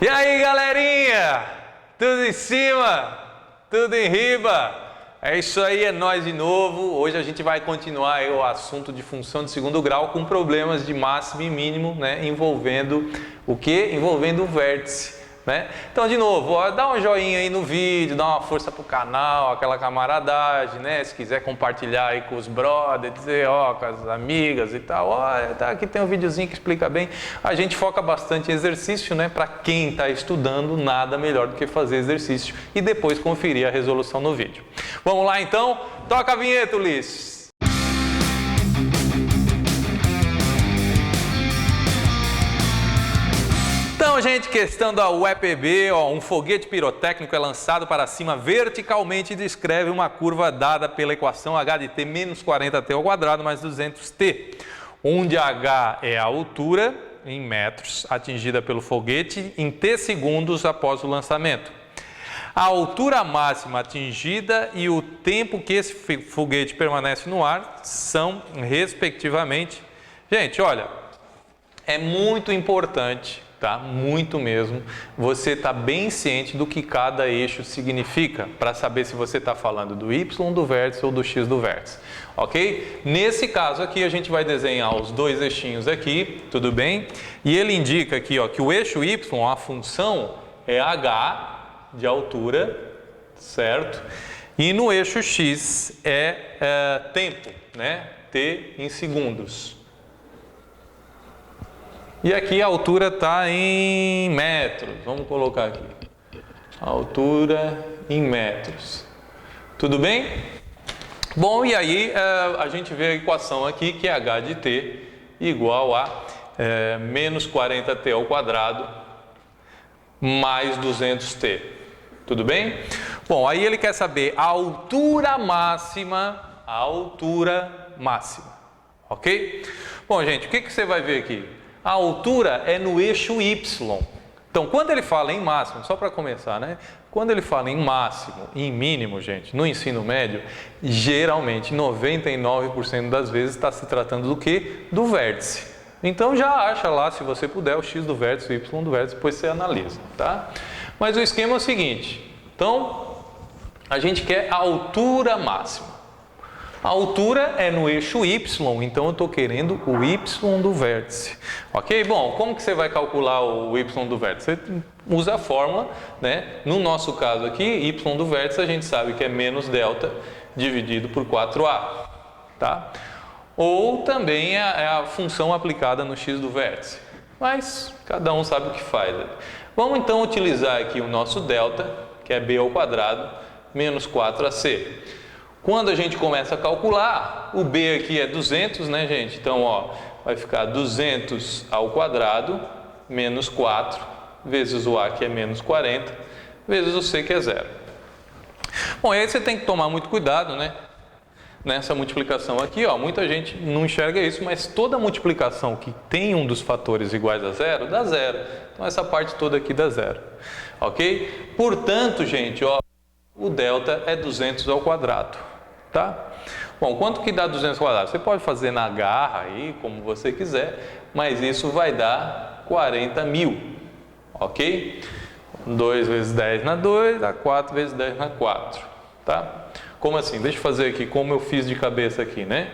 E aí, galerinha? Tudo em cima? Tudo em riba? É isso aí, é nós de novo. Hoje a gente vai continuar aí o assunto de função de segundo grau com problemas de máximo e mínimo, né? Envolvendo o quê? Envolvendo o vértice, né? Então, de novo, ó, dá um joinha aí no vídeo, dá uma força pro canal, aquela camaradagem, né? Se quiser compartilhar aí com os brothers, dizer, ó, com as amigas e tal, ó, tá, aqui tem um videozinho que explica bem. A gente foca bastante em exercício, né? Para quem está estudando, nada melhor do que fazer exercício e depois conferir a resolução no vídeo. Vamos lá então? Toca a vinheta, Ulisses! Então, gente, questão da UEPB, ó, um foguete pirotécnico é lançado para cima verticalmente e descreve uma curva dada pela equação h de t menos 40t ao quadrado mais 200t, onde h é a altura, em metros, atingida pelo foguete em t segundos após o lançamento. A altura máxima atingida e o tempo que esse foguete permanece no ar são, respectivamente... Gente, olha, é muito importante... Tá? Muito mesmo, você está bem ciente do que cada eixo significa, para saber se você está falando do Y do vértice ou do X do vértice, ok? Nesse caso aqui a gente vai desenhar os dois eixinhos aqui, tudo bem? E ele indica aqui, ó, que o eixo Y, a função é H de altura, certo? E no eixo X é tempo, né? T em segundos. E aqui a altura está em metros, vamos colocar aqui, a altura em metros, tudo bem? Bom, e aí a gente vê a equação aqui que é h de t igual a menos 40t ao quadrado mais 200t, tudo bem? Bom, aí ele quer saber a altura máxima, ok? Bom, gente, o que você vai ver aqui? A altura é no eixo Y. Então, quando ele fala em máximo, só para começar, né? Quando ele fala em máximo e em mínimo, gente, no ensino médio, geralmente 99% das vezes está se tratando do quê? Do vértice. Então, já acha lá, se você puder, o X do vértice, o Y do vértice, depois você analisa, tá? Mas o esquema é o seguinte. Então, a gente quer a altura máxima. A altura é no eixo Y, então eu estou querendo o Y do vértice. Ok? Bom, como que você vai calcular o Y do vértice? Você usa a fórmula, né? No nosso caso aqui, Y do vértice a gente sabe que é menos delta dividido por 4A. Tá? Ou também é a função aplicada no X do vértice. Mas cada um sabe o que faz. Vamos então utilizar aqui o nosso delta, que é B ao quadrado, menos 4AC. Quando a gente começa a calcular, o B aqui é 200, né, gente? Então, ó, vai ficar 200 ao quadrado menos 4 vezes o A, que é menos 40, vezes o C, que é 0. Bom, aí você tem que tomar muito cuidado, né? Nessa multiplicação aqui, ó, muita gente não enxerga isso, mas toda multiplicação que tem um dos fatores iguais a zero, dá zero. Então, essa parte toda aqui dá zero, ok? Portanto, gente, ó, o delta é 200 ao quadrado. Tá? Bom, quanto que dá 200 quadrados? Você pode fazer na garra aí, como você quiser, mas isso vai dar 40.000, ok? 2 vezes 10 na 2, dá 4 vezes 10 na 4, tá? Como assim? Deixa eu fazer aqui, como eu fiz de cabeça aqui, né?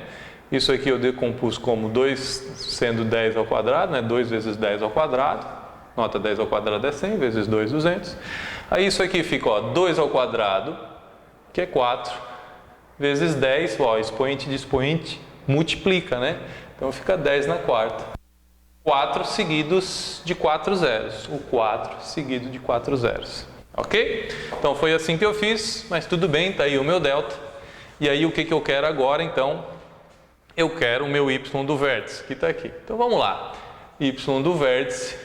Isso aqui eu decompus como 2 sendo 10 ao quadrado, né? 2 vezes 10 ao quadrado, nota 10 ao quadrado é 100, vezes 2, 200. Aí isso aqui fica, ó, 2 ao quadrado, que é 4, vezes 10, ó, expoente de expoente multiplica, né? Então fica 10 na quarta. 4 seguidos de 4 zeros. O 4 seguido de 4 zeros. Ok? Então foi assim que eu fiz, mas tudo bem, tá aí o meu delta. E aí o que eu quero agora, então? Eu quero o meu Y do vértice, que está aqui. Então vamos lá. Y do vértice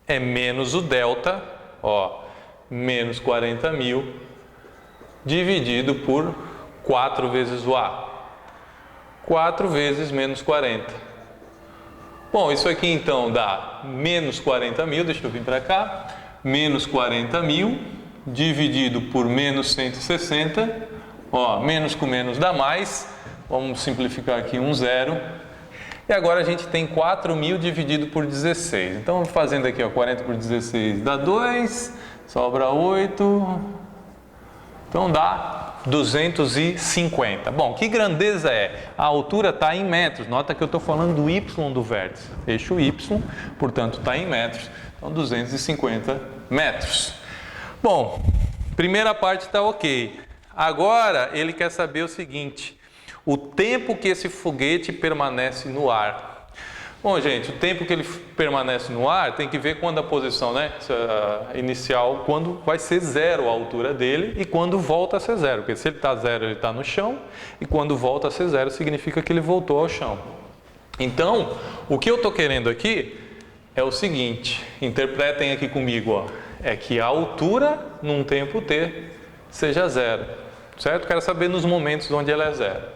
é menos o delta, ó, menos 40.000, dividido por 4 vezes o A. 4 vezes menos 40. Bom, isso aqui então dá menos 40.000, deixa eu vir para cá. Menos 40.000 dividido por menos 160. Ó, menos com menos dá mais. Vamos simplificar aqui um zero. E agora a gente tem 4.000 dividido por 16. Então, fazendo aqui, ó, 40 por 16 dá 2, sobra 8. Então, dá 250. Bom, que grandeza é? A altura está em metros. Nota que eu estou falando do y do vértice. Eixo y, portanto, está em metros. Então, 250 metros. Bom, primeira parte está ok. Agora, ele quer saber o seguinte: o tempo que esse foguete permanece no ar. Bom, gente, o tempo que ele permanece no ar tem que ver quando a posição, né, inicial, quando vai ser zero a altura dele e quando volta a ser zero. Porque se ele está zero, ele está no chão, e quando volta a ser zero, significa que ele voltou ao chão. Então, o que eu estou querendo aqui é o seguinte, interpretem aqui comigo, ó, é que a altura num tempo t seja zero, certo? Quero saber nos momentos onde ela é zero.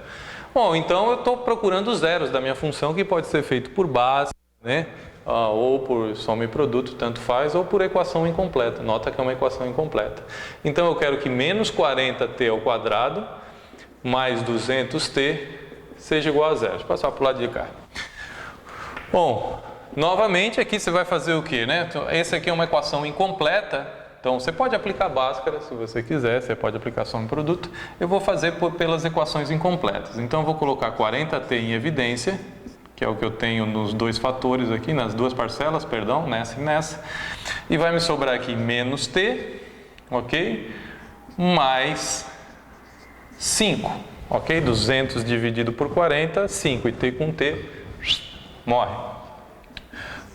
Bom, então eu estou procurando os zeros da minha função, que pode ser feito por base, né? Ou por soma e produto, tanto faz, ou por equação incompleta. Nota que é uma equação incompleta. Então eu quero que menos 40t ao quadrado mais 200t seja igual a zero. Deixa eu passar para o lado de cá. Bom, novamente aqui você vai fazer o quê, né? Então, essa aqui é uma equação incompleta. Então, você pode aplicar Bhaskara se você quiser, você pode aplicar soma e produto. Eu vou fazer pelas equações incompletas. Então, eu vou colocar 40t em evidência, que é o que eu tenho nos dois fatores aqui, nas duas parcelas, perdão, nessa e nessa. E vai me sobrar aqui menos t, ok? Mais 5, ok? 200 dividido por 40, 5. E t com t, morre.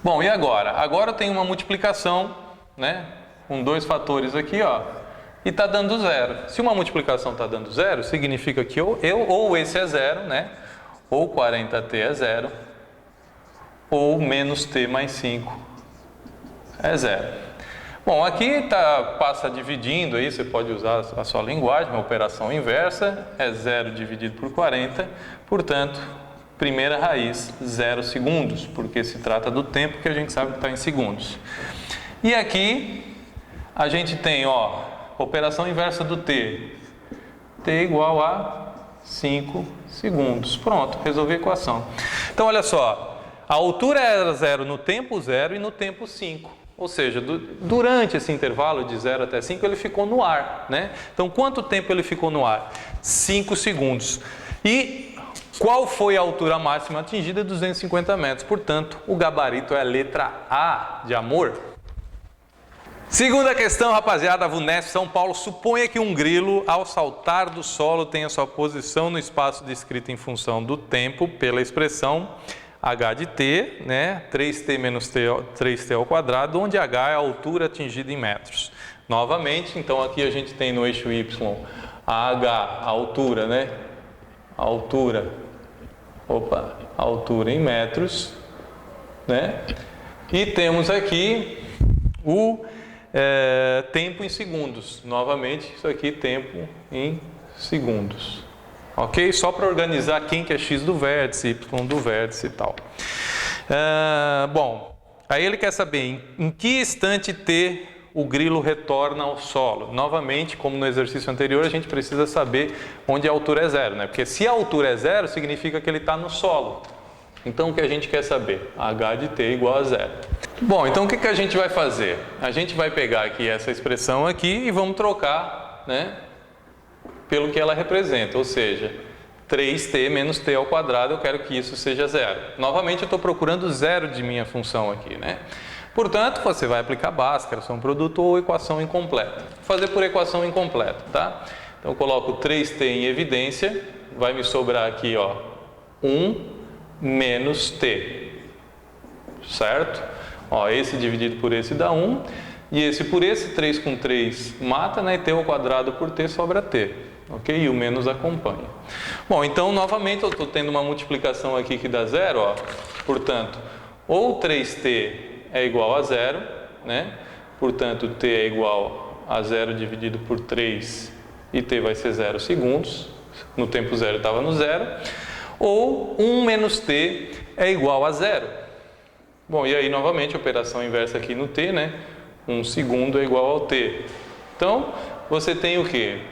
Bom, e agora? Agora eu tenho uma multiplicação, né? Com dois fatores aqui, ó, e está dando zero. Se uma multiplicação está dando zero, significa que ou esse é zero, né? Ou 40t é zero, ou menos t mais 5 é zero. Bom, aqui passa dividindo aí, você pode usar a sua linguagem, uma operação inversa, é 0 dividido por 40, portanto, primeira raiz, 0 segundos, porque se trata do tempo que a gente sabe que está em segundos. E aqui a gente tem, ó, operação inversa do t. T igual a 5 segundos. Pronto, resolvi a equação. Então, olha só. A altura era zero no tempo 0 e no tempo 5. Ou seja, durante esse intervalo de 0 até 5, ele ficou no ar, né? Então, quanto tempo ele ficou no ar? 5 segundos. E qual foi a altura máxima atingida? 250 metros. Portanto, o gabarito é a letra A de amor. Segunda questão, rapaziada, VUNESP São Paulo. Suponha que um grilo, ao saltar do solo, tenha sua posição no espaço descrito em função do tempo pela expressão h de t, né? 3t menos 3t ao quadrado, onde h é a altura atingida em metros. Novamente, então aqui a gente tem no eixo y a h, a altura, né? A altura em metros, né? E temos aqui o tempo em segundos. Novamente, isso aqui, tempo em segundos. Ok? Só para organizar quem que é x do vértice, y do vértice e tal. Bom, aí ele quer saber em que instante t o grilo retorna ao solo. Novamente, como no exercício anterior, a gente precisa saber onde a altura é zero, né? Porque se a altura é zero, significa que ele está no solo. Então, o que a gente quer saber? h de t igual a zero. Bom, então o que a gente vai fazer? A gente vai pegar aqui essa expressão aqui e vamos trocar, né, pelo que ela representa, ou seja, 3t menos t ao quadrado, eu quero que isso seja zero. Novamente, eu estou procurando zero de minha função aqui, né? Portanto, você vai aplicar Bhaskara, soma e produto ou equação incompleta. Vou fazer por equação incompleta, tá? Então, eu coloco 3t em evidência, vai me sobrar aqui, ó, 1 menos t, certo? Ó, esse dividido por esse dá 1, e esse por esse, 3 com 3 mata, né? E t ao quadrado por t sobra t, ok? E o menos acompanha. Bom, então, novamente, eu estou tendo uma multiplicação aqui que dá zero, ó. Portanto, ou 3t é igual a zero, né? Portanto, t é igual a 0 dividido por 3, e t vai ser 0 segundos. No tempo zero estava no zero. Ou 1 menos t é igual a zero. Bom, e aí novamente operação inversa aqui no t, né? 1 segundo é igual ao t. Então, você tem o quê?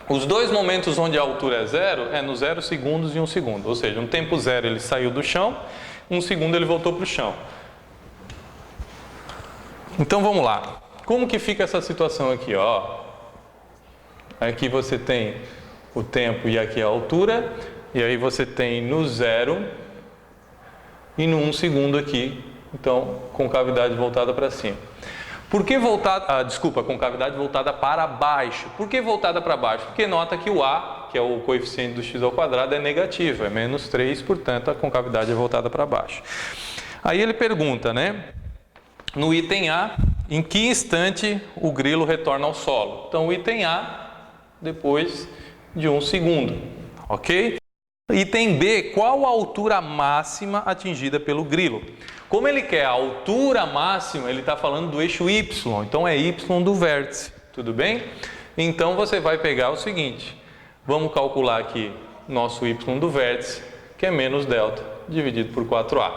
Os dois momentos onde a altura é zero é no 0 segundos e 1 segundo. Ou seja, no tempo zero ele saiu do chão, 1 segundo ele voltou para o chão. Então vamos lá. Como que fica essa situação aqui? Ó? Aqui você tem o tempo e aqui a altura. E aí você tem no 0 e no 1 segundo aqui. Então, com cavidade voltada para cima. Por que voltada, com cavidade voltada para baixo. Por que voltada para baixo? Porque nota que o A, que é o coeficiente do x ao quadrado, é negativo, é menos 3, portanto a concavidade é voltada para baixo. Aí ele pergunta, né? No item A, em que instante o grilo retorna ao solo? Então o item A, depois de 1 segundo, ok? Item B, qual a altura máxima atingida pelo grilo? Como ele quer a altura máxima, ele está falando do eixo Y, então é Y do vértice, tudo bem? Então você vai pegar o seguinte, vamos calcular aqui nosso Y do vértice, que é menos delta, dividido por 4A.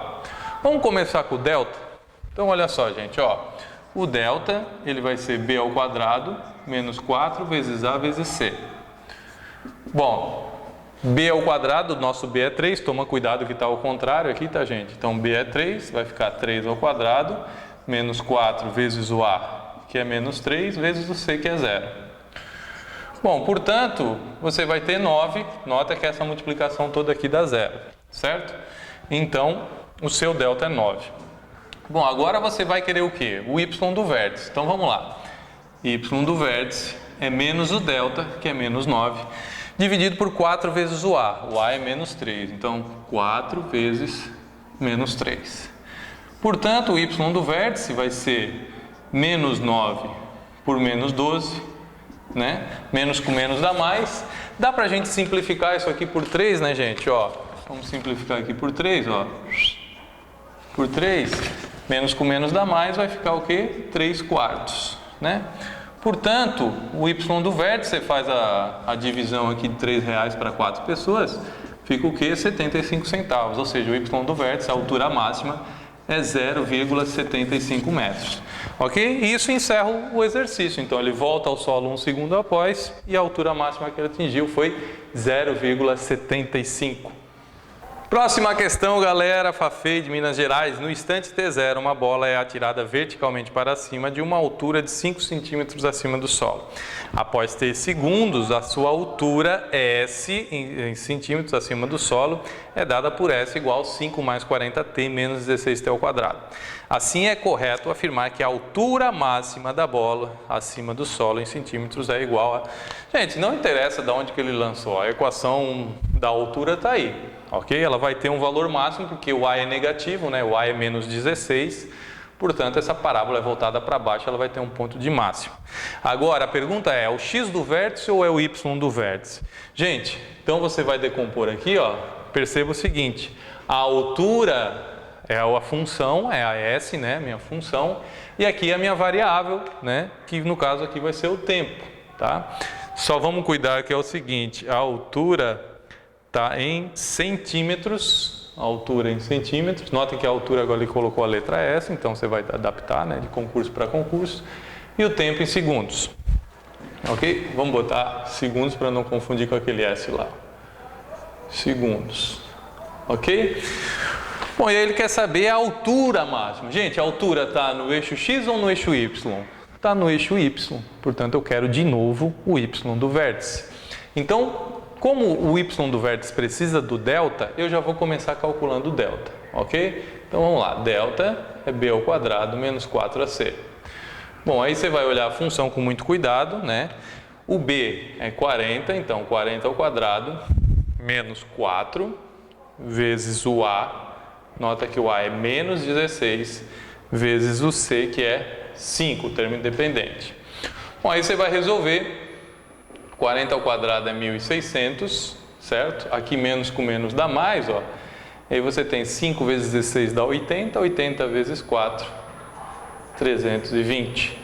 Vamos começar com o delta? Então olha só, gente, ó, o delta ele vai ser B ao quadrado menos 4 vezes A vezes C. Bom, B ao quadrado, nosso B é 3, toma cuidado que está ao contrário aqui, tá, gente? Então, B é 3, vai ficar 3 ao quadrado, menos 4 vezes o A, que é menos 3, vezes o C, que é 0. Bom, portanto, você vai ter 9, nota que essa multiplicação toda aqui dá 0, certo? Então, o seu delta é 9. Bom, agora você vai querer o quê? O Y do vértice. Então, vamos lá. Y do vértice é menos o delta, que é menos 9, dividido por 4 vezes o A. O A é menos 3, então 4 vezes menos 3. Portanto, o Y do vértice vai ser menos 9 por menos 12, né? Menos com menos dá mais. Dá pra gente simplificar isso aqui por 3, né, gente? Ó, vamos simplificar aqui por 3, ó. Por 3, menos com menos dá mais, vai ficar o quê? 3 quartos, né? Portanto, o Y do vértice, você faz a divisão aqui de R$3 para 4 pessoas, fica o quê? 75 centavos, ou seja, o Y do vértice, a altura máxima, é 0,75 metros. Ok? E isso encerra o exercício. Então, ele volta ao solo 1 segundo após e a altura máxima que ele atingiu foi 0,75. Próxima questão, galera, Fafey de Minas Gerais. No instante T0, uma bola é atirada verticalmente para cima de uma altura de 5 centímetros acima do solo. Após T segundos, a sua altura S em centímetros acima do solo é dada por S igual a 5 mais 40T menos 16T ao quadrado. Assim, é correto afirmar que a altura máxima da bola acima do solo em centímetros é igual a... Gente, não interessa de onde que ele lançou, a equação da altura está aí. Ok? Ela vai ter um valor máximo porque o A é negativo, né? O A é menos 16, portanto essa parábola é voltada para baixo, ela vai ter um ponto de máximo. Agora a pergunta é o X do vértice ou é o Y do vértice? Gente, então você vai decompor aqui, ó, perceba o seguinte, a altura é a função, é a S, né? Minha função, e aqui é a minha variável, né? Que no caso aqui vai ser o tempo, tá? Só vamos cuidar que é o seguinte, a altura está em centímetros, a altura em centímetros. Notem que a altura agora ele colocou a letra S, então você vai adaptar, né, de concurso para concurso. E o tempo em segundos. Ok? Vamos botar segundos para não confundir com aquele S lá. Segundos. Ok? Bom, e aí ele quer saber a altura máxima. Gente, a altura está no eixo X ou no eixo Y? Está no eixo Y. Portanto, eu quero de novo o Y do vértice. Então, como o Y do vértice precisa do delta, eu já vou começar calculando o delta, ok? Então vamos lá, delta é B ao quadrado menos 4AC. Bom, aí você vai olhar a função com muito cuidado, né? O B é 40, então 40 ao quadrado menos 4 vezes o A, nota que o A é menos 16, vezes o C, que é 5, o termo independente. Bom, aí você vai resolver. 40 ao quadrado é 1.600, certo? Aqui menos com menos dá mais, ó. Aí você tem 5 vezes 16 dá 80, 80 vezes 4, 320.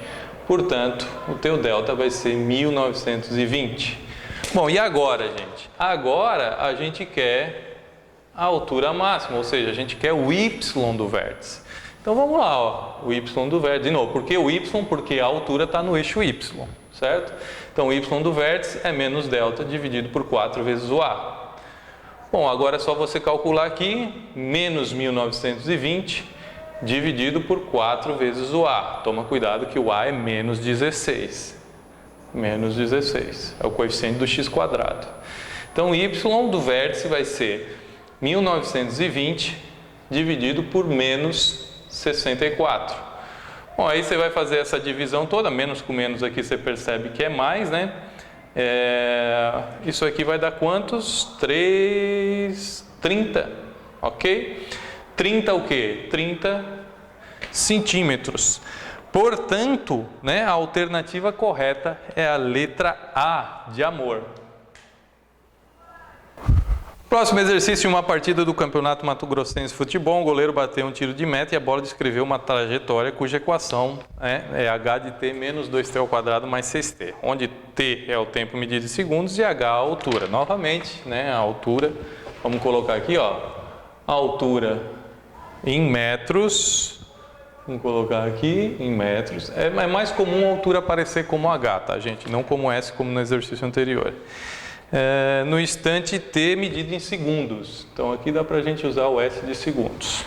Portanto, o teu delta vai ser 1.920. Bom, e agora, gente? Agora a gente quer a altura máxima, ou seja, a gente quer o Y do vértice. Então vamos lá, ó, o y do vértice, de novo, por que o y? Porque a altura está no eixo y, certo? Então o y do vértice é menos delta dividido por 4 vezes o a. Bom, agora é só você calcular aqui, menos 1920 dividido por 4 vezes o a. Toma cuidado que o a é menos 16. Menos 16, é o coeficiente do x quadrado. Então o y do vértice vai ser 1920 dividido por menos 64. Bom, aí você vai fazer essa divisão toda, menos com menos aqui você percebe que é mais, né? Isso aqui vai dar quantos? 30, ok? 30 o quê? 30 centímetros. Portanto, né, a alternativa correta é a letra A, de amor. Próximo exercício, uma partida do Campeonato Mato Grossense de Futebol. O goleiro bateu um tiro de meta e a bola descreveu uma trajetória cuja equação é h de t menos 2t ao quadrado mais 6t, onde t é o tempo medido em segundos e h a altura. Novamente, né, a altura, vamos colocar aqui, ó, a altura em metros, vamos colocar aqui em metros. É mais comum a altura aparecer como h, tá, gente? Não como s, como no exercício anterior. No instante t medido em segundos. Então aqui dá para a gente usar o s de segundos.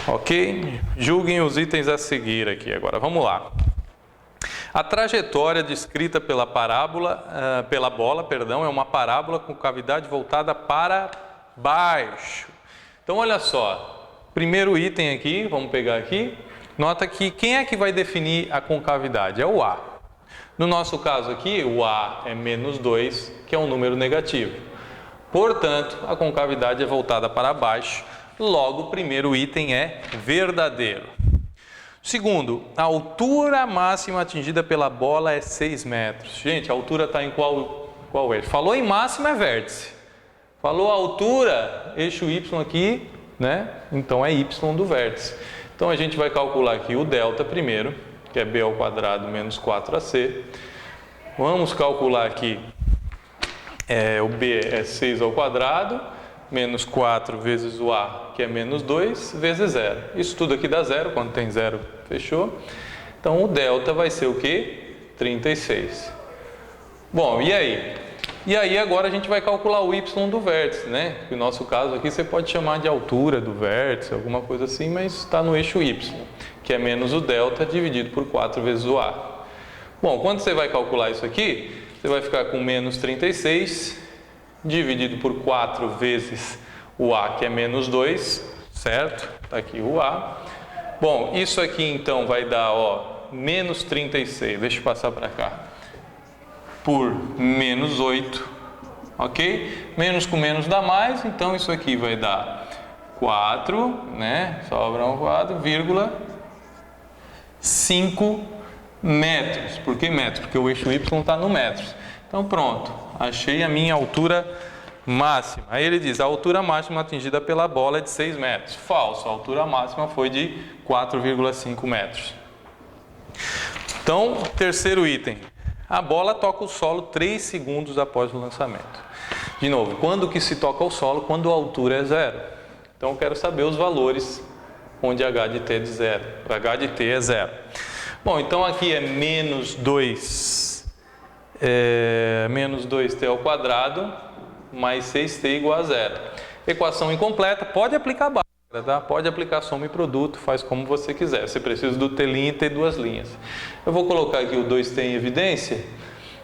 Ok? Julguem os itens a seguir aqui agora. Vamos lá. A trajetória descrita pela bola, é uma parábola com cavidade voltada para baixo. Então olha só. Primeiro item aqui, vamos pegar aqui. Nota que quem é que vai definir a concavidade? É o a. No nosso caso aqui, o a é menos 2, que é um número negativo. Portanto, a concavidade é voltada para baixo, logo o primeiro item é verdadeiro. Segundo, a altura máxima atingida pela bola é 6 metros. Gente, a altura está em qual eixo? Falou em máxima é vértice. Falou altura, eixo y aqui, né? Então é y do vértice. Então a gente vai calcular aqui o delta primeiro, que é b ao quadrado menos 4ac. Vamos calcular aqui, o b é 6 ao quadrado, menos 4 vezes o a, que é menos 2, vezes 0. Isso tudo aqui dá 0, quando tem 0, fechou? Então o delta vai ser o quê? 36. Bom, e aí? E aí agora a gente vai calcular o y do vértice, né? No nosso caso aqui você pode chamar de altura do vértice, alguma coisa assim, mas está no eixo y, que é menos o delta dividido por 4 vezes o a. Bom, quando você vai calcular isso aqui, você vai ficar com menos 36 dividido por 4 vezes o a, que é menos 2, certo? Está aqui o a. Bom, isso aqui então vai dar, ó, menos 36, deixa eu passar para cá, por menos 8, ok? Menos com menos dá mais, então isso aqui vai dar 4, né? Sobra um 4,5 metros. Por que metros? Porque o eixo y está no metros. Então pronto, achei a minha altura máxima. Aí ele diz, a altura máxima atingida pela bola é de 6 metros. Falso, a altura máxima foi de 4,5 metros. Então, terceiro item. A bola toca o solo 3 segundos após o lançamento. De novo, quando que se toca o solo? Quando a altura é 0. Então eu quero saber os valores onde h de t é de 0. H de t é 0. Bom, então aqui é menos 2t ao quadrado mais 6t igual a 0. Equação incompleta, pode aplicar básica, tá? Pode aplicar soma e produto, faz como você quiser. Você precisa do t' e t duas linhas. Eu vou colocar aqui o 2t em evidência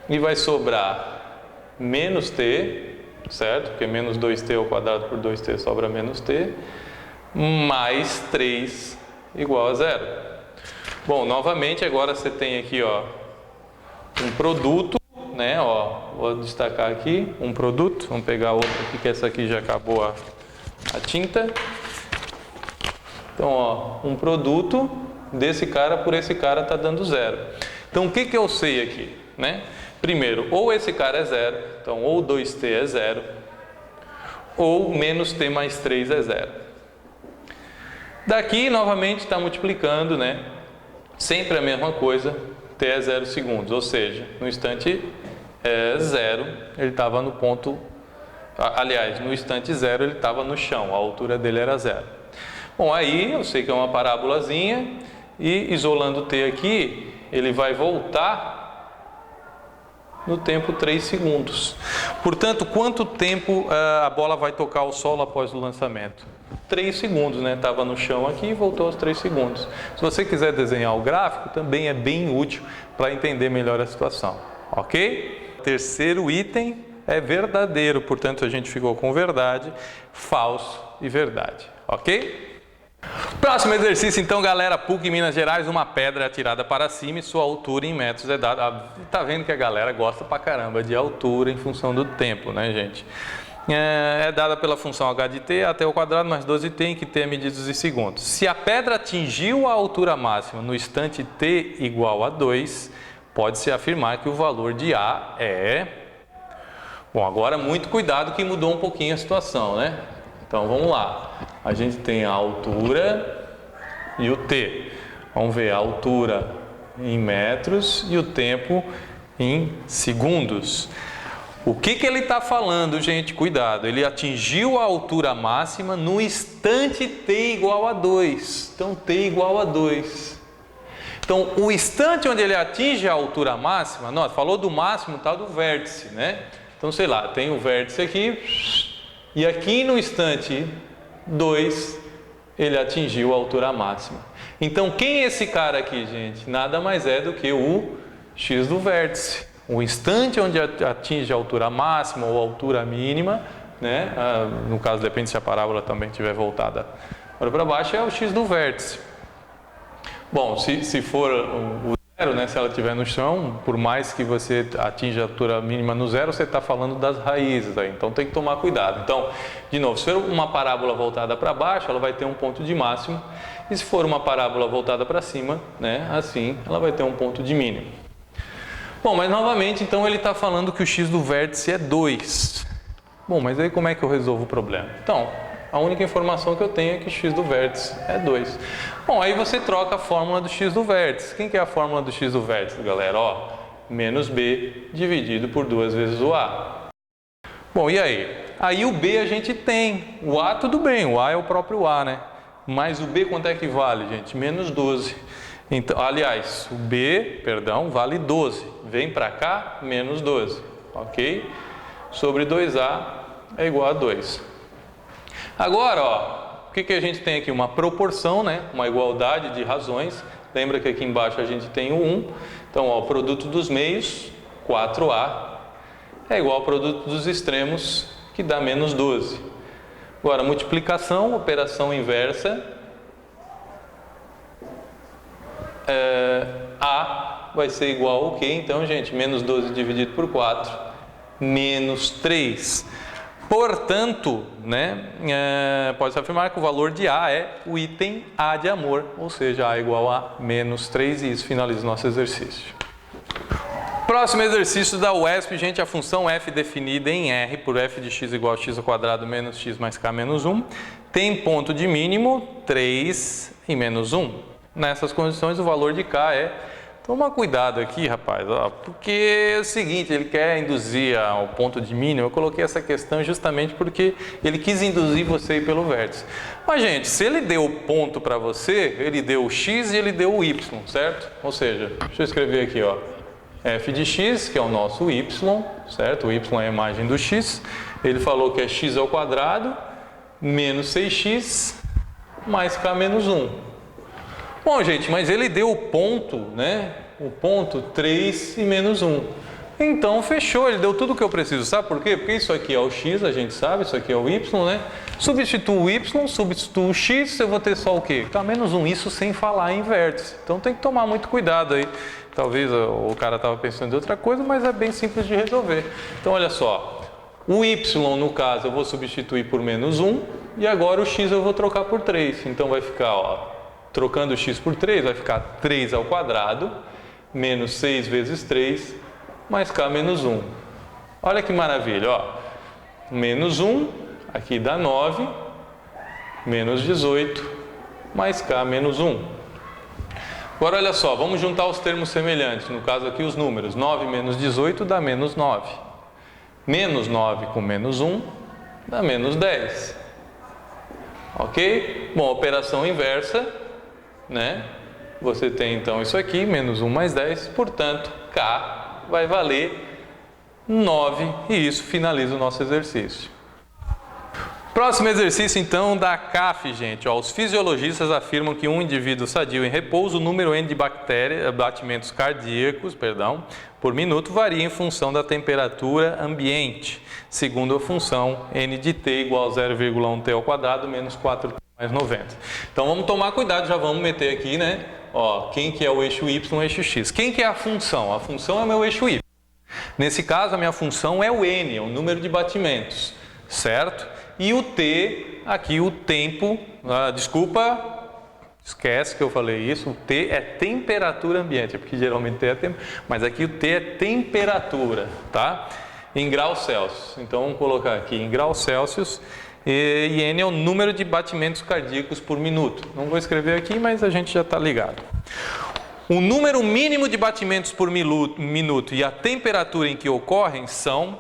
e vai sobrar menos t, certo? Porque menos 2t ao quadrado por 2t sobra menos t, mais 3 igual a 0. Bom, novamente agora você tem aqui, ó, um produto, né? Ó, vou destacar aqui um produto. Vamos pegar outro aqui, que essa aqui já acabou a tinta. Então, ó, um produto desse cara por esse cara está dando 0. Então, o que eu sei aqui, né? Primeiro, ou esse cara é 0, então ou 2t é 0, ou menos t mais 3 é 0. Daqui, novamente, está multiplicando, né? Sempre a mesma coisa, t é 0 segundos, ou seja, no instante 0, ele estava no ponto, aliás, no instante 0 ele estava no chão, a altura dele era 0. Bom, aí eu sei que é uma parábolazinha e isolando t aqui, ele vai voltar no tempo 3 segundos. Portanto, quanto tempo a bola vai tocar o solo após o lançamento? 3 segundos, né? Estava no chão aqui e voltou aos 3 segundos. Se você quiser desenhar o gráfico, também é bem útil para entender melhor a situação, ok? Terceiro item é verdadeiro, portanto a gente ficou com verdade, falso e verdade, ok? Próximo exercício, então, galera, PUC Minas Gerais, uma pedra atirada para cima e sua altura em metros é dada. Tá vendo que a galera gosta pra caramba de altura em função do tempo, né, gente? É dada pela função h de t até o quadrado mais 12t, em que t é medidos em segundos. Se a pedra atingiu a altura máxima no instante t igual a 2, pode-se afirmar que o valor de A é... Bom, agora muito cuidado que mudou um pouquinho a situação, né? Então vamos lá, a gente tem a altura e o t. Vamos ver a altura em metros e o tempo em segundos. O que ele está falando, gente? Cuidado, ele atingiu a altura máxima no instante t igual a 2. Então t igual a 2. Então o instante onde ele atinge a altura máxima, nossa, falou do máximo, tá, do vértice, né? Então sei lá, tem o vértice aqui... E aqui no instante 2, ele atingiu a altura máxima. Então, quem é esse cara aqui, gente? Nada mais é do que o x do vértice. O instante onde atinge a altura máxima ou a altura mínima, né? No caso, depende se a parábola também estiver voltada para baixo, é o x do vértice. Bom, se for o zero, né? Se ela estiver no chão, por mais que você atinja a altura mínima no zero, você está falando das raízes aí, então tem que tomar cuidado. Então, de novo, se for uma parábola voltada para baixo, ela vai ter um ponto de máximo, e se for uma parábola voltada para cima, né? Assim, ela vai ter um ponto de mínimo. Bom, mas novamente, então ele está falando que o x do vértice é 2. Bom, mas aí como é que eu resolvo o problema? Então, a única informação que eu tenho é que x do vértice é 2. Bom, aí você troca a fórmula do x do vértice. Quem que é a fórmula do x do vértice, galera? Ó, menos b dividido por 2 vezes o a. Bom, e aí? Aí o b a gente tem. O a tudo bem, o a é o próprio a, né? Mas o b quanto é que vale, gente? Menos 12. Então, aliás, o b, perdão, vale 12. Vem para cá, menos 12. Ok? Sobre 2a é igual a 2. Agora, ó, o que a gente tem aqui? Uma proporção, né? Uma igualdade de razões. Lembra que aqui embaixo a gente tem o 1. Então, ó, o produto dos meios, 4a, é igual ao produto dos extremos, que dá menos 12. Agora, multiplicação, operação inversa. A vai ser igual ao quê? Então, gente, menos 12 dividido por 4, menos 3. Portanto, né, pode-se afirmar que o valor de A é o item A de amor, ou seja, A igual a menos 3, e isso finaliza o nosso exercício. Próximo exercício da UESP, gente, a função f definida em R por f de x igual a x ao quadrado menos x mais k menos 1, tem ponto de mínimo 3 e menos 1. Nessas condições, o valor de k é... Toma cuidado aqui, rapaz, ó, porque é o seguinte, ele quer induzir ao ponto de mínimo. Eu coloquei essa questão justamente porque ele quis induzir você aí pelo vértice. Mas, gente, se ele deu o ponto para você, ele deu o x e ele deu o y, certo? Ou seja, deixa eu escrever aqui, ó, f de x, que é o nosso y, certo? O y é a imagem do x. Ele falou que é x ao quadrado menos 6x mais k menos 1. Bom, gente, mas ele deu o ponto, né? O ponto 3 e menos 1. Então, fechou, ele deu tudo o que eu preciso. Sabe por quê? Porque isso aqui é o x, a gente sabe, isso aqui é o y, né? Substituo o y, substituo o x, eu vou ter só o quê? K menos 1, isso sem falar em vértice. Então, tem que tomar muito cuidado aí. Talvez o cara estava pensando em outra coisa, mas é bem simples de resolver. Então, olha só. O y, no caso, eu vou substituir por menos 1. E agora o x eu vou trocar por 3. Então, vai ficar, ó... Trocando o x por 3, vai ficar 3 ao quadrado, menos 6 vezes 3, mais k menos 1. Olha que maravilha, ó. Menos 1, aqui dá 9, menos 18, mais k menos 1. Agora, olha só, vamos juntar os termos semelhantes, no caso aqui os números. 9 menos 18 dá menos 9. Menos 9 com menos 1 dá menos 10. Ok? Bom, operação inversa, né? Você tem então isso aqui, menos 1 mais 10, portanto, K vai valer 9 e isso finaliza o nosso exercício. Próximo exercício então da CAF, gente. Ó, os fisiologistas afirmam que um indivíduo sadio em repouso, o número N de batimentos cardíacos, por minuto varia em função da temperatura ambiente, segundo a função N de T igual a 0,1 T ao quadrado menos 4T mais 90. Então vamos tomar cuidado, já vamos meter aqui, né? Ó, quem que é o eixo Y e o eixo X? Quem que é a função? A função é o meu eixo Y. Nesse caso, a minha função é o N, é o número de batimentos, certo? E o T, aqui o tempo, desculpa, esquece que eu falei isso, o T é temperatura ambiente, porque geralmente T é tempo, mas aqui o T é temperatura, tá? Em graus Celsius. Então vamos colocar aqui em graus Celsius e N é o número de batimentos cardíacos por minuto. Não vou escrever aqui, mas a gente já está ligado. O número mínimo de batimentos por minuto e a temperatura em que ocorrem são...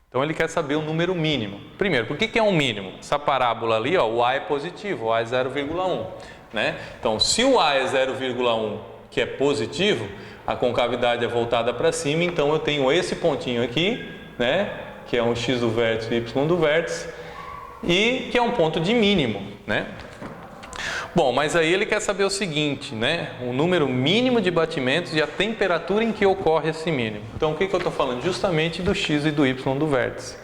Então ele quer saber o número mínimo. Primeiro, por que é um mínimo? Essa parábola ali, ó, o A é positivo, o A é 0,1, né? Então, se o A é 0,1, que é positivo, a concavidade é voltada para cima, então eu tenho esse pontinho aqui, né? Que é um X do vértice e Y do vértice, e que é um ponto de mínimo, né? Bom, mas aí ele quer saber o seguinte, né? O número mínimo de batimentos e a temperatura em que ocorre esse mínimo. Então, o que eu estou falando? Justamente do X e do Y do vértice.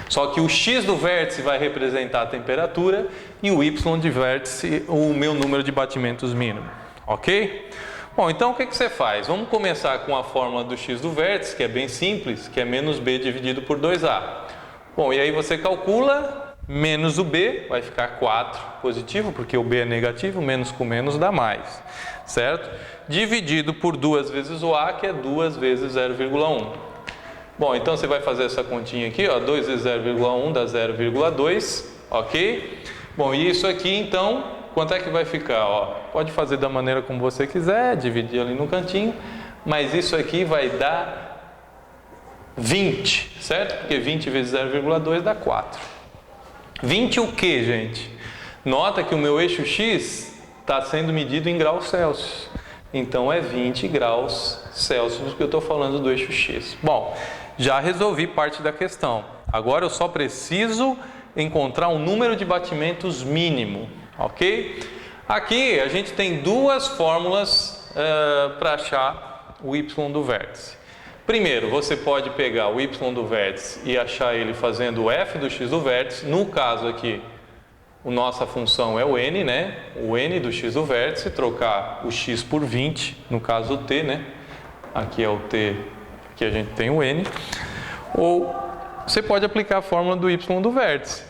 Só que o X do vértice vai representar a temperatura e o Y de vértice, o meu número de batimentos mínimo. Ok? Bom, então o que você faz? Vamos começar com a fórmula do X do vértice, que é bem simples, que é menos B dividido por 2A. Bom, e aí você calcula... Menos o B, vai ficar 4 positivo, porque o B é negativo, menos com menos dá mais, certo? Dividido por 2 vezes o A, que é 2 vezes 0,1. Bom, então você vai fazer essa continha aqui, ó, 2 vezes 0,1 dá 0,2, ok? Bom, e isso aqui então, quanto é que vai ficar? Ó, pode fazer da maneira como você quiser, dividir ali no cantinho, mas isso aqui vai dar 20, certo? Porque 20 vezes 0,2 dá 4. 20 o que, gente? Nota que o meu eixo X está sendo medido em graus Celsius. Então é 20 graus Celsius que eu estou falando do eixo X. Bom, já resolvi parte da questão. Agora eu só preciso encontrar um número de batimentos mínimo, ok? Aqui a gente tem duas fórmulas para achar o Y do vértice. Primeiro, você pode pegar o Y do vértice e achar ele fazendo o F do X do vértice. No caso aqui, a nossa função é o N, né? O N do X do vértice, trocar o X por 20, no caso o T, né? Aqui é o T, aqui a gente tem o N. Ou você pode aplicar a fórmula do Y do vértice.